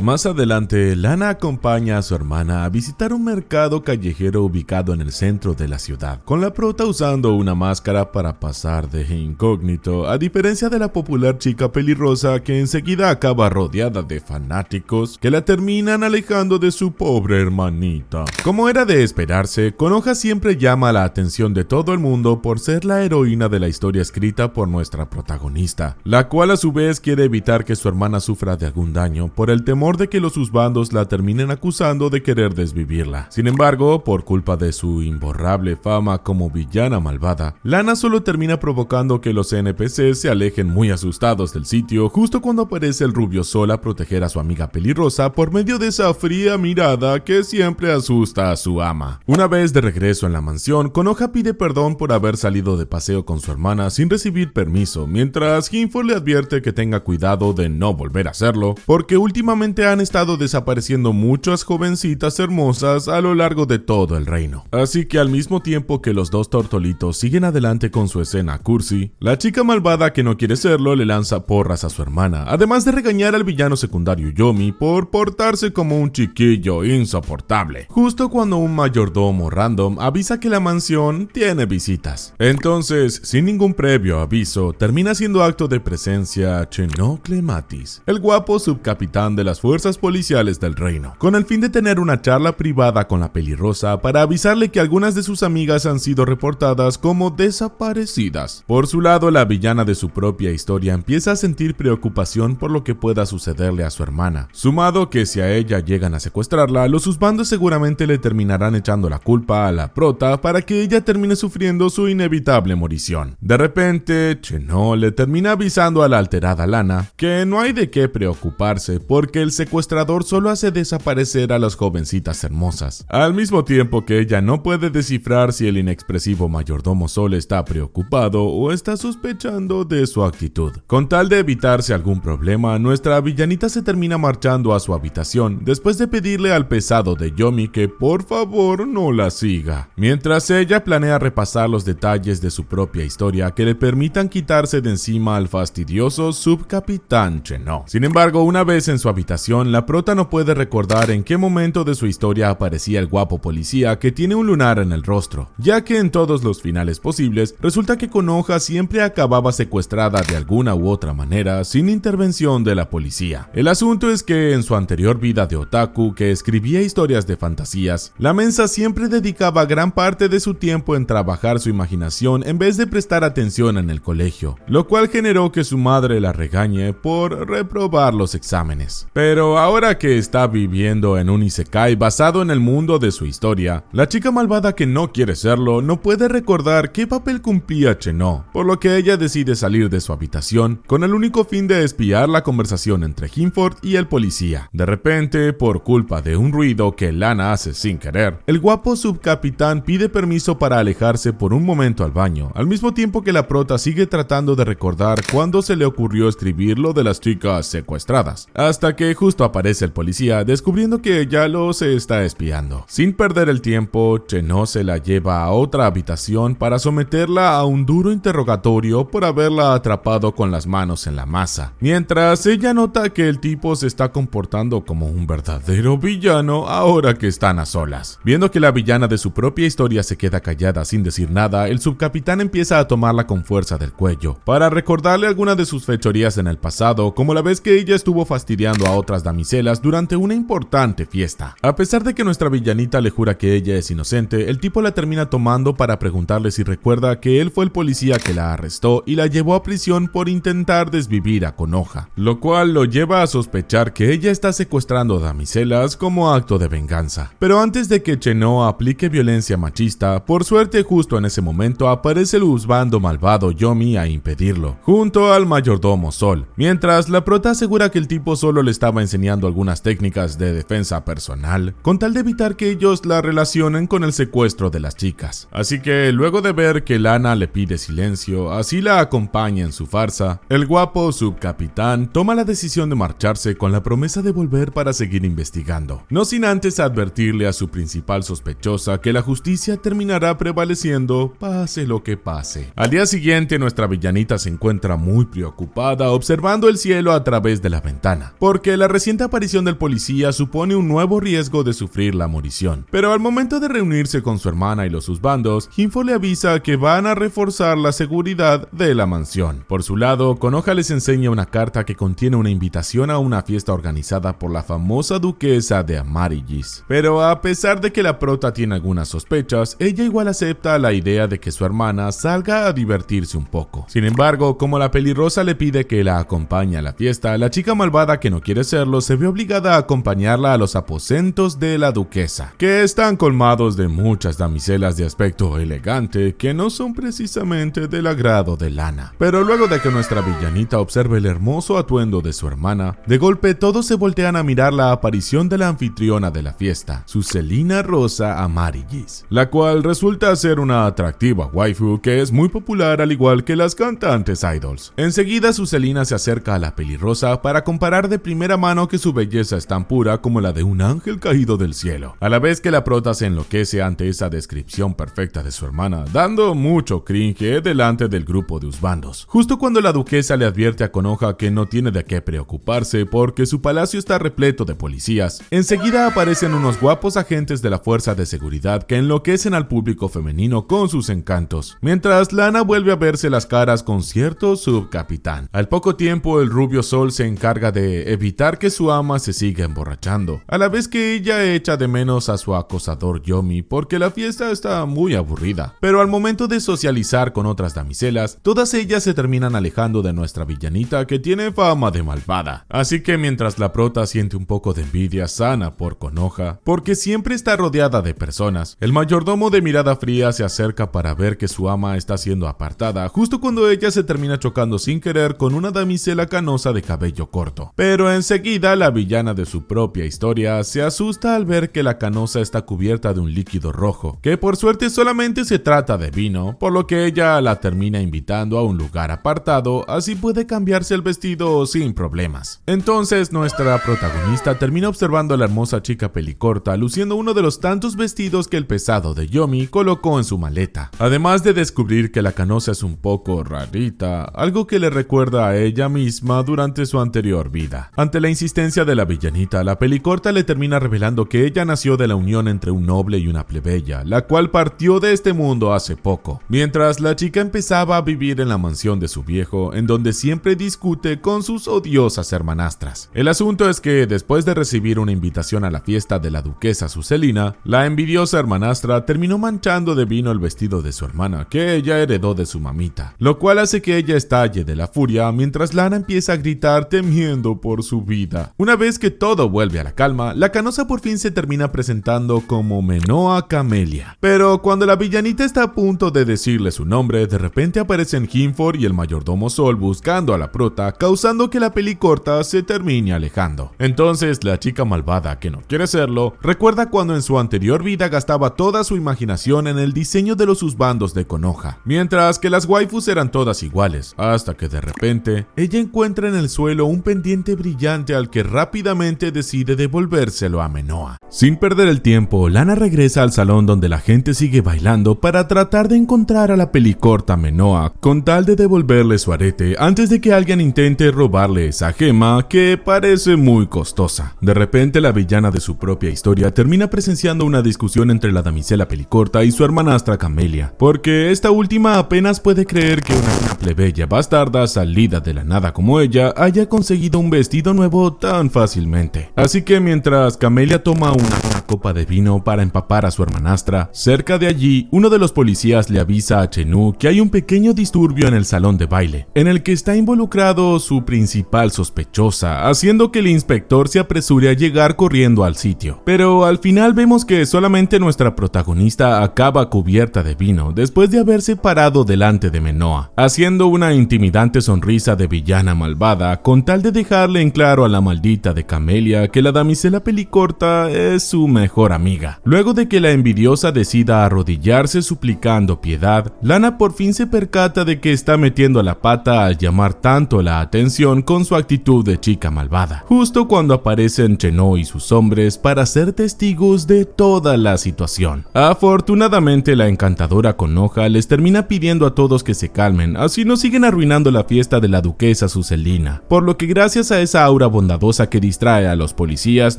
Speaker 1: Más adelante, Lana acompaña a su hermana a visitar un mercado callejero ubicado en el centro de la ciudad, con la prota usando una máscara para pasar de incógnito, a diferencia de la popular chica pelirrosa que enseguida acaba rodeada de fanáticos que la terminan alejando de su pobre hermanita. Como era de esperarse, Konoha siempre llama la atención de todo el mundo por ser la heroína de la historia escrita por nuestra protagonista, la cual a su vez quiere evitar que su hermana sufra de algún daño por el temor de que los husbandos la terminen acusando de querer desvivirla. Sin embargo, por culpa de su imborrable fama como villana malvada, Lana solo termina provocando que los NPCs se alejen muy asustados del sitio justo cuando aparece el rubio Sol a proteger a su amiga pelirrosa por medio de esa fría mirada que siempre asusta a su ama. Una vez de regreso en la mansión, Konoha pide perdón por haber salido de paseo con su hermana sin recibir permiso, mientras Hinford le advierte que tenga cuidado de no volver a hacerlo, porque últimamente han estado desapareciendo muchas jovencitas hermosas a lo largo de todo el reino. Así que al mismo tiempo que los dos tortolitos siguen adelante con su escena cursi, la chica malvada que no quiere serlo le lanza porras a su hermana, además de regañar al villano secundario Yomi por portarse como un chiquillo insoportable, justo cuando un mayordomo random avisa que la mansión tiene visitas. Entonces, sin ningún previo aviso, termina siendo acto de presencia Cheno Clematis, el guapo subcapitán de las fuerzas policiales del reino, con el fin de tener una charla privada con la pelirrosa para avisarle que algunas de sus amigas han sido reportadas como desaparecidas. Por su lado, la villana de su propia historia empieza a sentir preocupación por lo que pueda sucederle a su hermana, sumado que si a ella llegan a secuestrarla, los husbandos seguramente le terminarán echando la culpa a la prota para que ella termine sufriendo su inevitable morición. De repente, Cheno le termina avisando a la alterada Lana que no hay de qué preocuparse porque el secuestrador solo hace desaparecer a las jovencitas hermosas, al mismo tiempo que ella no puede descifrar si el inexpresivo mayordomo Sol está preocupado o está sospechando de su actitud. Con tal de evitarse algún problema, nuestra villanita se termina marchando a su habitación después de pedirle al pesado de Yomi que por favor no la siga, mientras ella planea repasar los detalles de su propia historia que le permitan quitarse de encima al fastidioso subcapitán Cheno. Sin embargo, una vez en su habitación, la prota no puede recordar en qué momento de su historia aparecía el guapo policía que tiene un lunar en el rostro, ya que en todos los finales posibles resulta que Konoha siempre acababa secuestrada de alguna u otra manera sin intervención de la policía. El asunto es que en su anterior vida de otaku que escribía historias de fantasías, la mensa siempre dedicaba gran parte de su tiempo en trabajar su imaginación en vez de prestar atención en el colegio, lo cual generó que su madre la regañe por reprobar los exámenes. Pero ahora que está viviendo en un isekai basado en el mundo de su historia, la chica malvada que no quiere serlo no puede recordar qué papel cumplía Cheno, por lo que ella decide salir de su habitación con el único fin de espiar la conversación entre Hinford y el policía. De repente, por culpa de un ruido que Lana hace sin querer, el guapo subcapitán pide permiso para alejarse por un momento al baño, al mismo tiempo que la prota sigue tratando de recordar cuándo se le ocurrió escribir lo de las chicas secuestradas, hasta que justo aparece el policía descubriendo que ella los está espiando. Sin perder el tiempo, Cheno se la lleva a otra habitación para someterla a un duro interrogatorio por haberla atrapado con las manos en la masa, mientras ella nota que el tipo se está comportando como un verdadero villano ahora que están a solas. Viendo que la villana de su propia historia se queda callada sin decir nada, el subcapitán empieza a tomarla con fuerza del cuello para recordarle alguna de sus fechorías en el pasado, como la vez que ella estuvo fastidiando a otras damiselas durante una importante fiesta. A pesar de que nuestra villanita le jura que ella es inocente, el tipo la termina tomando para preguntarle si recuerda que él fue el policía que la arrestó y la llevó a prisión por intentar desvivir a Konoha, lo cual lo lleva a sospechar que ella está secuestrando damiselas como acto de venganza. Pero antes de que Cheno aplique violencia machista, por suerte justo en ese momento aparece el husbando malvado Yomi a impedirlo, junto al mayordomo Sol, mientras la prota asegura que el tipo solo le estaba enseñando algunas técnicas de defensa personal, con tal de evitar que ellos la relacionen con el secuestro de las chicas. Así que luego de ver que Lana le pide silencio, así la acompaña en su farsa, el guapo subcapitán toma la decisión de marcharse con la promesa de volver para seguir investigando, no sin antes advertirle a su principal sospechosa que la justicia terminará prevaleciendo pase lo que pase. Al día siguiente, nuestra villanita se encuentra muy preocupada observando el cielo a través de la ventana, porque la reciente aparición del policía supone un nuevo riesgo de sufrir la morición. Pero al momento de reunirse con su hermana y los husbandos, Hinfo le avisa que van a reforzar la seguridad de la mansión. Por su lado, Konoha les enseña una carta que contiene una invitación a una fiesta organizada por la famosa duquesa de Amaryllis. Pero a pesar de que la prota tiene algunas sospechas, ella igual acepta la idea de que su hermana salga a divertirse un poco. Sin embargo, como la pelirrosa le pide que la acompañe a la fiesta, la chica malvada que no quiere serlo se ve obligada a acompañarla a los aposentos de la duquesa, que están colmados de muchas damiselas de aspecto elegante que no son precisamente del agrado de Lana. Pero luego de que nuestra villanita observe el hermoso atuendo de su hermana, de golpe todos se voltean a mirar la aparición de la anfitriona de la fiesta, su Celina Rosa Amaryllis, la cual resulta ser una atractiva waifu que es muy popular al igual que las cantantes idols. Enseguida su Celina se acerca a la pelirrosa para comparar de primera mano que su belleza es tan pura como la de un ángel caído del cielo, a la vez que la prota se enloquece ante esa descripción perfecta de su hermana, dando mucho cringe delante del grupo de husbandos. Justo cuando la duquesa le advierte a Konoha que no tiene de qué preocuparse porque su palacio está repleto de policías, enseguida aparecen unos guapos agentes de la fuerza de seguridad que enloquecen al público femenino con sus encantos, mientras Lana vuelve a verse las caras con cierto subcapitán. Al poco tiempo, el rubio Sol se encarga de evitar que su ama se siga emborrachando, a la vez que ella echa de menos a su acosador Yomi porque la fiesta está muy aburrida. Pero al momento de socializar con otras damiselas, todas ellas se terminan alejando de nuestra villanita que tiene fama de malvada. Así que mientras la prota siente un poco de envidia sana por Konoha, porque siempre está rodeada de personas, el mayordomo de mirada fría se acerca para ver que su ama está siendo apartada justo cuando ella se termina chocando sin querer con una damisela canosa de cabello corto. Pero enseguida Enseguida, la villana de su propia historia se asusta al ver que la canosa está cubierta de un líquido rojo, que por suerte solamente se trata de vino, por lo que ella la termina invitando a un lugar apartado, así puede cambiarse el vestido sin problemas. Entonces nuestra protagonista termina observando a la hermosa chica pelicorta luciendo uno de los tantos vestidos que el pesado de Yomi colocó en su maleta, además de descubrir que la canosa es un poco rarita, algo que le recuerda a ella misma durante su anterior vida. Ante la insistencia de la villanita, la pelicorta le termina revelando que ella nació de la unión entre un noble y una plebeya, la cual partió de este mundo hace poco, mientras la chica empezaba a vivir en la mansión de su viejo, en donde siempre discute con sus odiosas hermanastras. El asunto es que después de recibir una invitación a la fiesta de la duquesa Sucelina, la envidiosa hermanastra terminó manchando de vino el vestido de su hermana, que ella heredó de su mamita, lo cual hace que ella estalle de la furia mientras Lana empieza a gritar temiendo por su vida. Una vez que todo vuelve a la calma, la canosa por fin se termina presentando como Menoa Camelia. Pero cuando la villanita está a punto de decirle su nombre, de repente aparecen Hinford y el mayordomo Sol buscando a la prota, causando que la pelicorta se termine alejando. Entonces la chica malvada, que no quiere serlo, recuerda cuando en su anterior vida gastaba toda su imaginación en el diseño de los husbandos de Konoha, mientras que las waifus eran todas iguales, hasta que de repente ella encuentra en el suelo un pendiente brillante al que rápidamente decide devolvérselo a Menoa. Sin perder el tiempo, Lana regresa al salón donde la gente sigue bailando para tratar de encontrar a la pelicorta Menoa, con tal de devolverle su arete antes de que alguien intente robarle esa gema que parece muy costosa. De repente, la villana de su propia historia termina presenciando una discusión entre la damisela pelicorta y su hermanastra Camelia, porque esta última apenas puede creer que una plebeya bastarda salida de la nada como ella haya conseguido un vestido nuevo tan fácilmente. Así que mientras Camelia toma una copa de vino para empapar a su hermanastra, cerca de allí uno de los policías le avisa a Chenu que hay un pequeño disturbio en el salón de baile, en el que está involucrado su principal sospechosa, haciendo que el inspector se apresure a llegar corriendo al sitio. Pero al final vemos que solamente nuestra protagonista acaba cubierta de vino después de haberse parado delante de Menoa, haciendo una intimidante sonrisa de villana malvada con tal de dejarle en claro a la maldita de Camelia que la damisela pelicorta es su mejor amiga. Luego de que la envidiosa decida arrodillarse suplicando piedad, Lana por fin se percata de que está metiendo la pata al llamar tanto la atención con su actitud de chica malvada, justo cuando aparecen Cheno y sus hombres para ser testigos de toda la situación. Afortunadamente, la encantadora Konoha les termina pidiendo a todos que se calmen, así no siguen arruinando la fiesta de la duquesa Sucelina, por lo que gracias a esa aura bondadosa que distrae a los policías,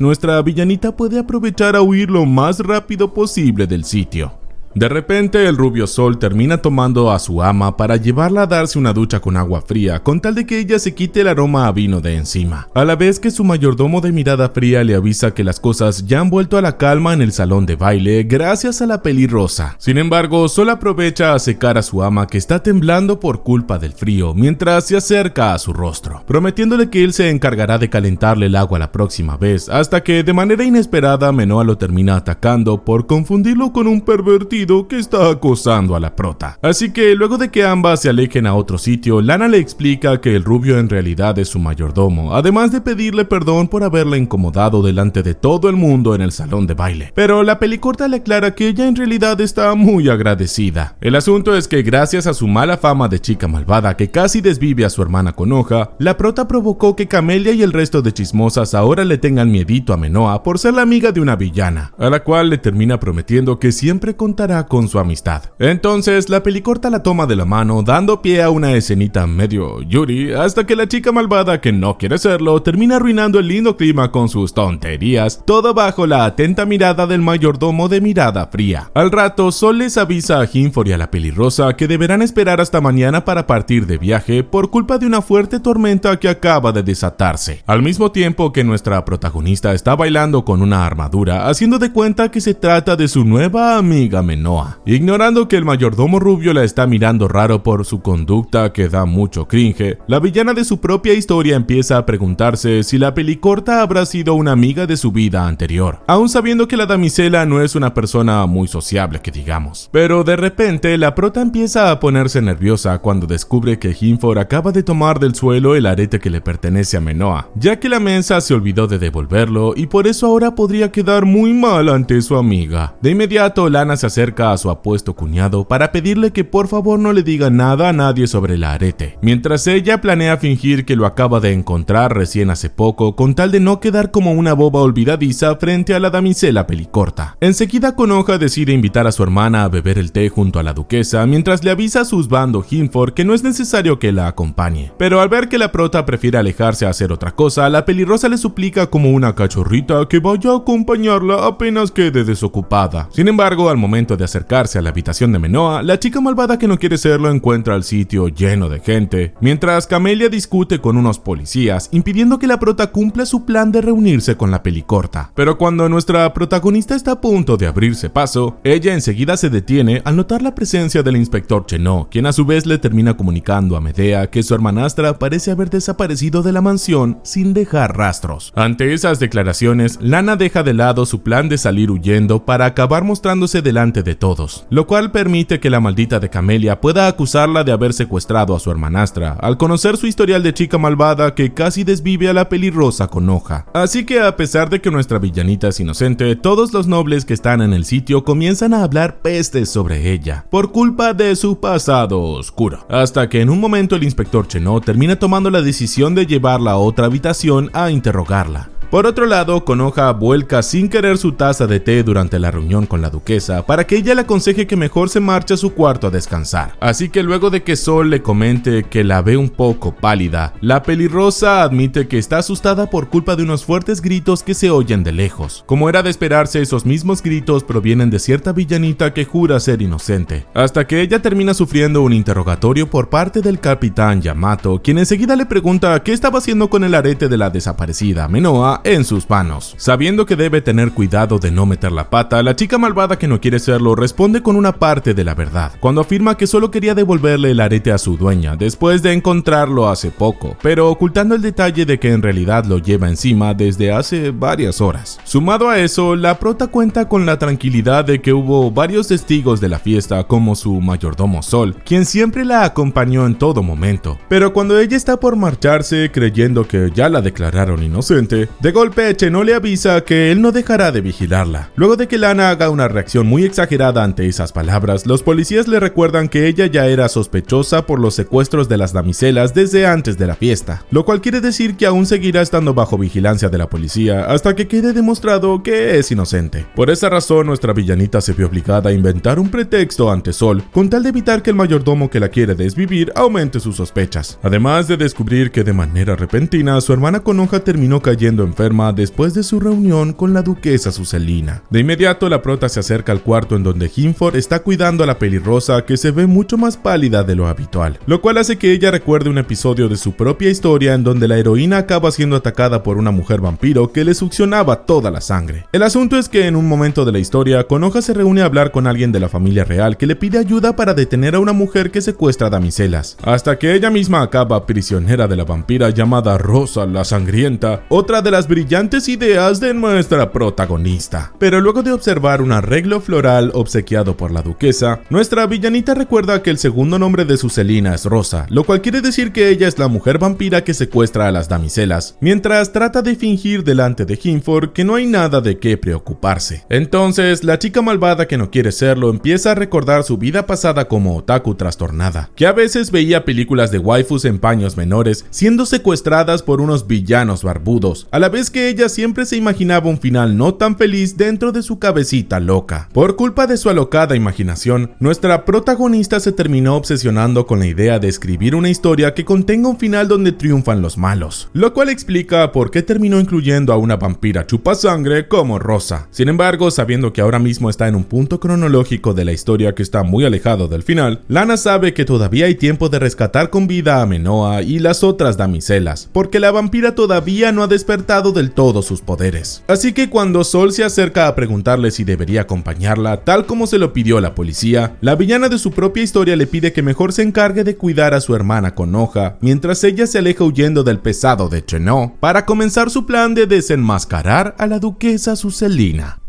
Speaker 1: nuestra villanita puede aprovechar a huir lo más rápido posible del sitio. De repente, el rubio Sol termina tomando a su ama para llevarla a darse una ducha con agua fría, con tal de que ella se quite el aroma a vino de encima, a la vez que su mayordomo de mirada fría le avisa que las cosas ya han vuelto a la calma en el salón de baile gracias a la pelirrosa. Sin embargo, Sol aprovecha a secar a su ama, que está temblando por culpa del frío, mientras se acerca a su rostro, prometiéndole que él se encargará de calentarle el agua la próxima vez, hasta que de manera inesperada Menoa lo termina atacando por confundirlo con un pervertido que está acosando a la prota. Así que luego de que ambas se alejen a otro sitio, Lana le explica que el rubio en realidad es su mayordomo, además de pedirle perdón por haberla incomodado delante de todo el mundo en el salón de baile. Pero la pelicorta le aclara que ella en realidad está muy agradecida. El asunto es que gracias a su mala fama de chica malvada que casi desvive a su hermana Konoha, la prota provocó que Camelia y el resto de chismosas ahora le tengan miedito a Menoa por ser la amiga de una villana, a la cual le termina prometiendo que siempre contará con su amistad. Entonces la pelicorta la toma de la mano, dando pie a una escenita medio yuri, hasta que la chica malvada, que no quiere serlo, termina arruinando el lindo clima con sus tonterías, todo bajo la atenta mirada del mayordomo de mirada fría. Al rato, Sol les avisa a Hinford y a la pelirrosa que deberán esperar hasta mañana para partir de viaje por culpa de una fuerte tormenta que acaba de desatarse, al mismo tiempo que nuestra protagonista está bailando con una armadura, haciendo de cuenta que se trata de su nueva amiga Menoa. Menoa. Ignorando que el mayordomo rubio la está mirando raro por su conducta que da mucho cringe, la villana de su propia historia empieza a preguntarse si la pelicorta habrá sido una amiga de su vida anterior, aún sabiendo que la damisela no es una persona muy sociable que digamos. Pero de repente la prota empieza a ponerse nerviosa cuando descubre que Hinford acaba de tomar del suelo el arete que le pertenece a Menoa, ya que la mensa se olvidó de devolverlo y por eso ahora podría quedar muy mal ante su amiga. De inmediato Lana se acerca a su apuesto cuñado para pedirle que por favor no le diga nada a nadie sobre el arete, mientras ella planea fingir que lo acaba de encontrar recién hace poco con tal de no quedar como una boba olvidadiza frente a la damisela pelicorta. Enseguida Konoha decide invitar a su hermana a beber el té junto a la duquesa mientras le avisa a su husbando Hinford que no es necesario que la acompañe, pero al ver que la prota prefiere alejarse a hacer otra cosa, la pelirrosa le suplica como una cachorrita que vaya a acompañarla apenas quede desocupada. Sin embargo, al momento de acercarse a la habitación de Menoa, la chica malvada que no quiere serlo encuentra el sitio lleno de gente, mientras Camelia discute con unos policías, impidiendo que la prota cumpla su plan de reunirse con la pelicorta. Pero cuando nuestra protagonista está a punto de abrirse paso, ella enseguida se detiene al notar la presencia del inspector Chenó, quien a su vez le termina comunicando a Medea que su hermanastra parece haber desaparecido de la mansión sin dejar rastros. Ante esas declaraciones, Lana deja de lado su plan de salir huyendo para acabar mostrándose delante de todos, lo cual permite que la maldita de Camelia pueda acusarla de haber secuestrado a su hermanastra, al conocer su historial de chica malvada que casi desvive a la pelirrosa Konoha. Así que a pesar de que nuestra villanita es inocente, todos los nobles que están en el sitio comienzan a hablar pestes sobre ella, por culpa de su pasado oscuro, hasta que en un momento el inspector Chenó termina tomando la decisión de llevarla a otra habitación a interrogarla. Por otro lado, Konoha vuelca sin querer su taza de té durante la reunión con la duquesa para que ella le aconseje que mejor se marche a su cuarto a descansar. Así que luego de que Sol le comente que la ve un poco pálida, la pelirrosa admite que está asustada por culpa de unos fuertes gritos que se oyen de lejos. Como era de esperarse, esos mismos gritos provienen de cierta villanita que jura ser inocente, hasta que ella termina sufriendo un interrogatorio por parte del capitán Yamato, quien enseguida le pregunta qué estaba haciendo con el arete de la desaparecida Menoa en sus manos. Sabiendo que debe tener cuidado de no meter la pata, la chica malvada que no quiere serlo responde con una parte de la verdad, cuando afirma que solo quería devolverle el arete a su dueña después de encontrarlo hace poco, pero ocultando el detalle de que en realidad lo lleva encima desde hace varias horas. Sumado a eso, la prota cuenta con la tranquilidad de que hubo varios testigos de la fiesta, como su mayordomo Sol, quien siempre la acompañó en todo momento, pero cuando ella está por marcharse creyendo que ya la declararon inocente, de golpe Chenó le avisa que él no dejará de vigilarla. Luego de que Lana haga una reacción muy exagerada ante esas palabras, los policías le recuerdan que ella ya era sospechosa por los secuestros de las damiselas desde antes de la fiesta, lo cual quiere decir que aún seguirá estando bajo vigilancia de la policía hasta que quede demostrado que es inocente. Por esa razón, nuestra villanita se vio obligada a inventar un pretexto ante Sol, con tal de evitar que el mayordomo que la quiere desvivir aumente sus sospechas. Además de descubrir que de manera repentina su hermana Konoha terminó cayendo enferma después de su reunión con la duquesa Suselina. De inmediato la prota se acerca al cuarto en donde Hinford está cuidando a la pelirrosa, que se ve mucho más pálida de lo habitual, lo cual hace que ella recuerde un episodio de su propia historia en donde la heroína acaba siendo atacada por una mujer vampiro que le succionaba toda la sangre. El asunto es que en un momento de la historia, Konoha se reúne a hablar con alguien de la familia real que le pide ayuda para detener a una mujer que secuestra damiselas, hasta que ella misma acaba prisionera de la vampira llamada Rosa la Sangrienta, otra de las brillantes ideas de nuestra protagonista. Pero luego de observar un arreglo floral obsequiado por la duquesa, nuestra villanita recuerda que el segundo nombre de Suselina es Rosa, lo cual quiere decir que ella es la mujer vampira que secuestra a las damiselas, mientras trata de fingir delante de Hinford que no hay nada de qué preocuparse. Entonces, la chica malvada que no quiere serlo empieza a recordar su vida pasada como otaku trastornada, que a veces veía películas de waifus en paños menores siendo secuestradas por unos villanos barbudos, a la vez que ella siempre se imaginaba un final no tan feliz dentro de su cabecita loca. Por culpa de su alocada imaginación, nuestra protagonista se terminó obsesionando con la idea de escribir una historia que contenga un final donde triunfan los malos, lo cual explica por qué terminó incluyendo a una vampira chupasangre como Rosa. Sin embargo, sabiendo que ahora mismo está en un punto cronológico de la historia que está muy alejado del final, Lana sabe que todavía hay tiempo de rescatar con vida a Menoa y las otras damiselas, porque la vampira todavía no ha despertado controlado del todo sus poderes. Así que cuando Sol se acerca a preguntarle si debería acompañarla, tal como se lo pidió la policía, la villana de su propia historia le pide que mejor se encargue de cuidar a su hermana Konoha, mientras ella se aleja huyendo del pesado de Cheno, para comenzar su plan de desenmascarar a la duquesa Suselina.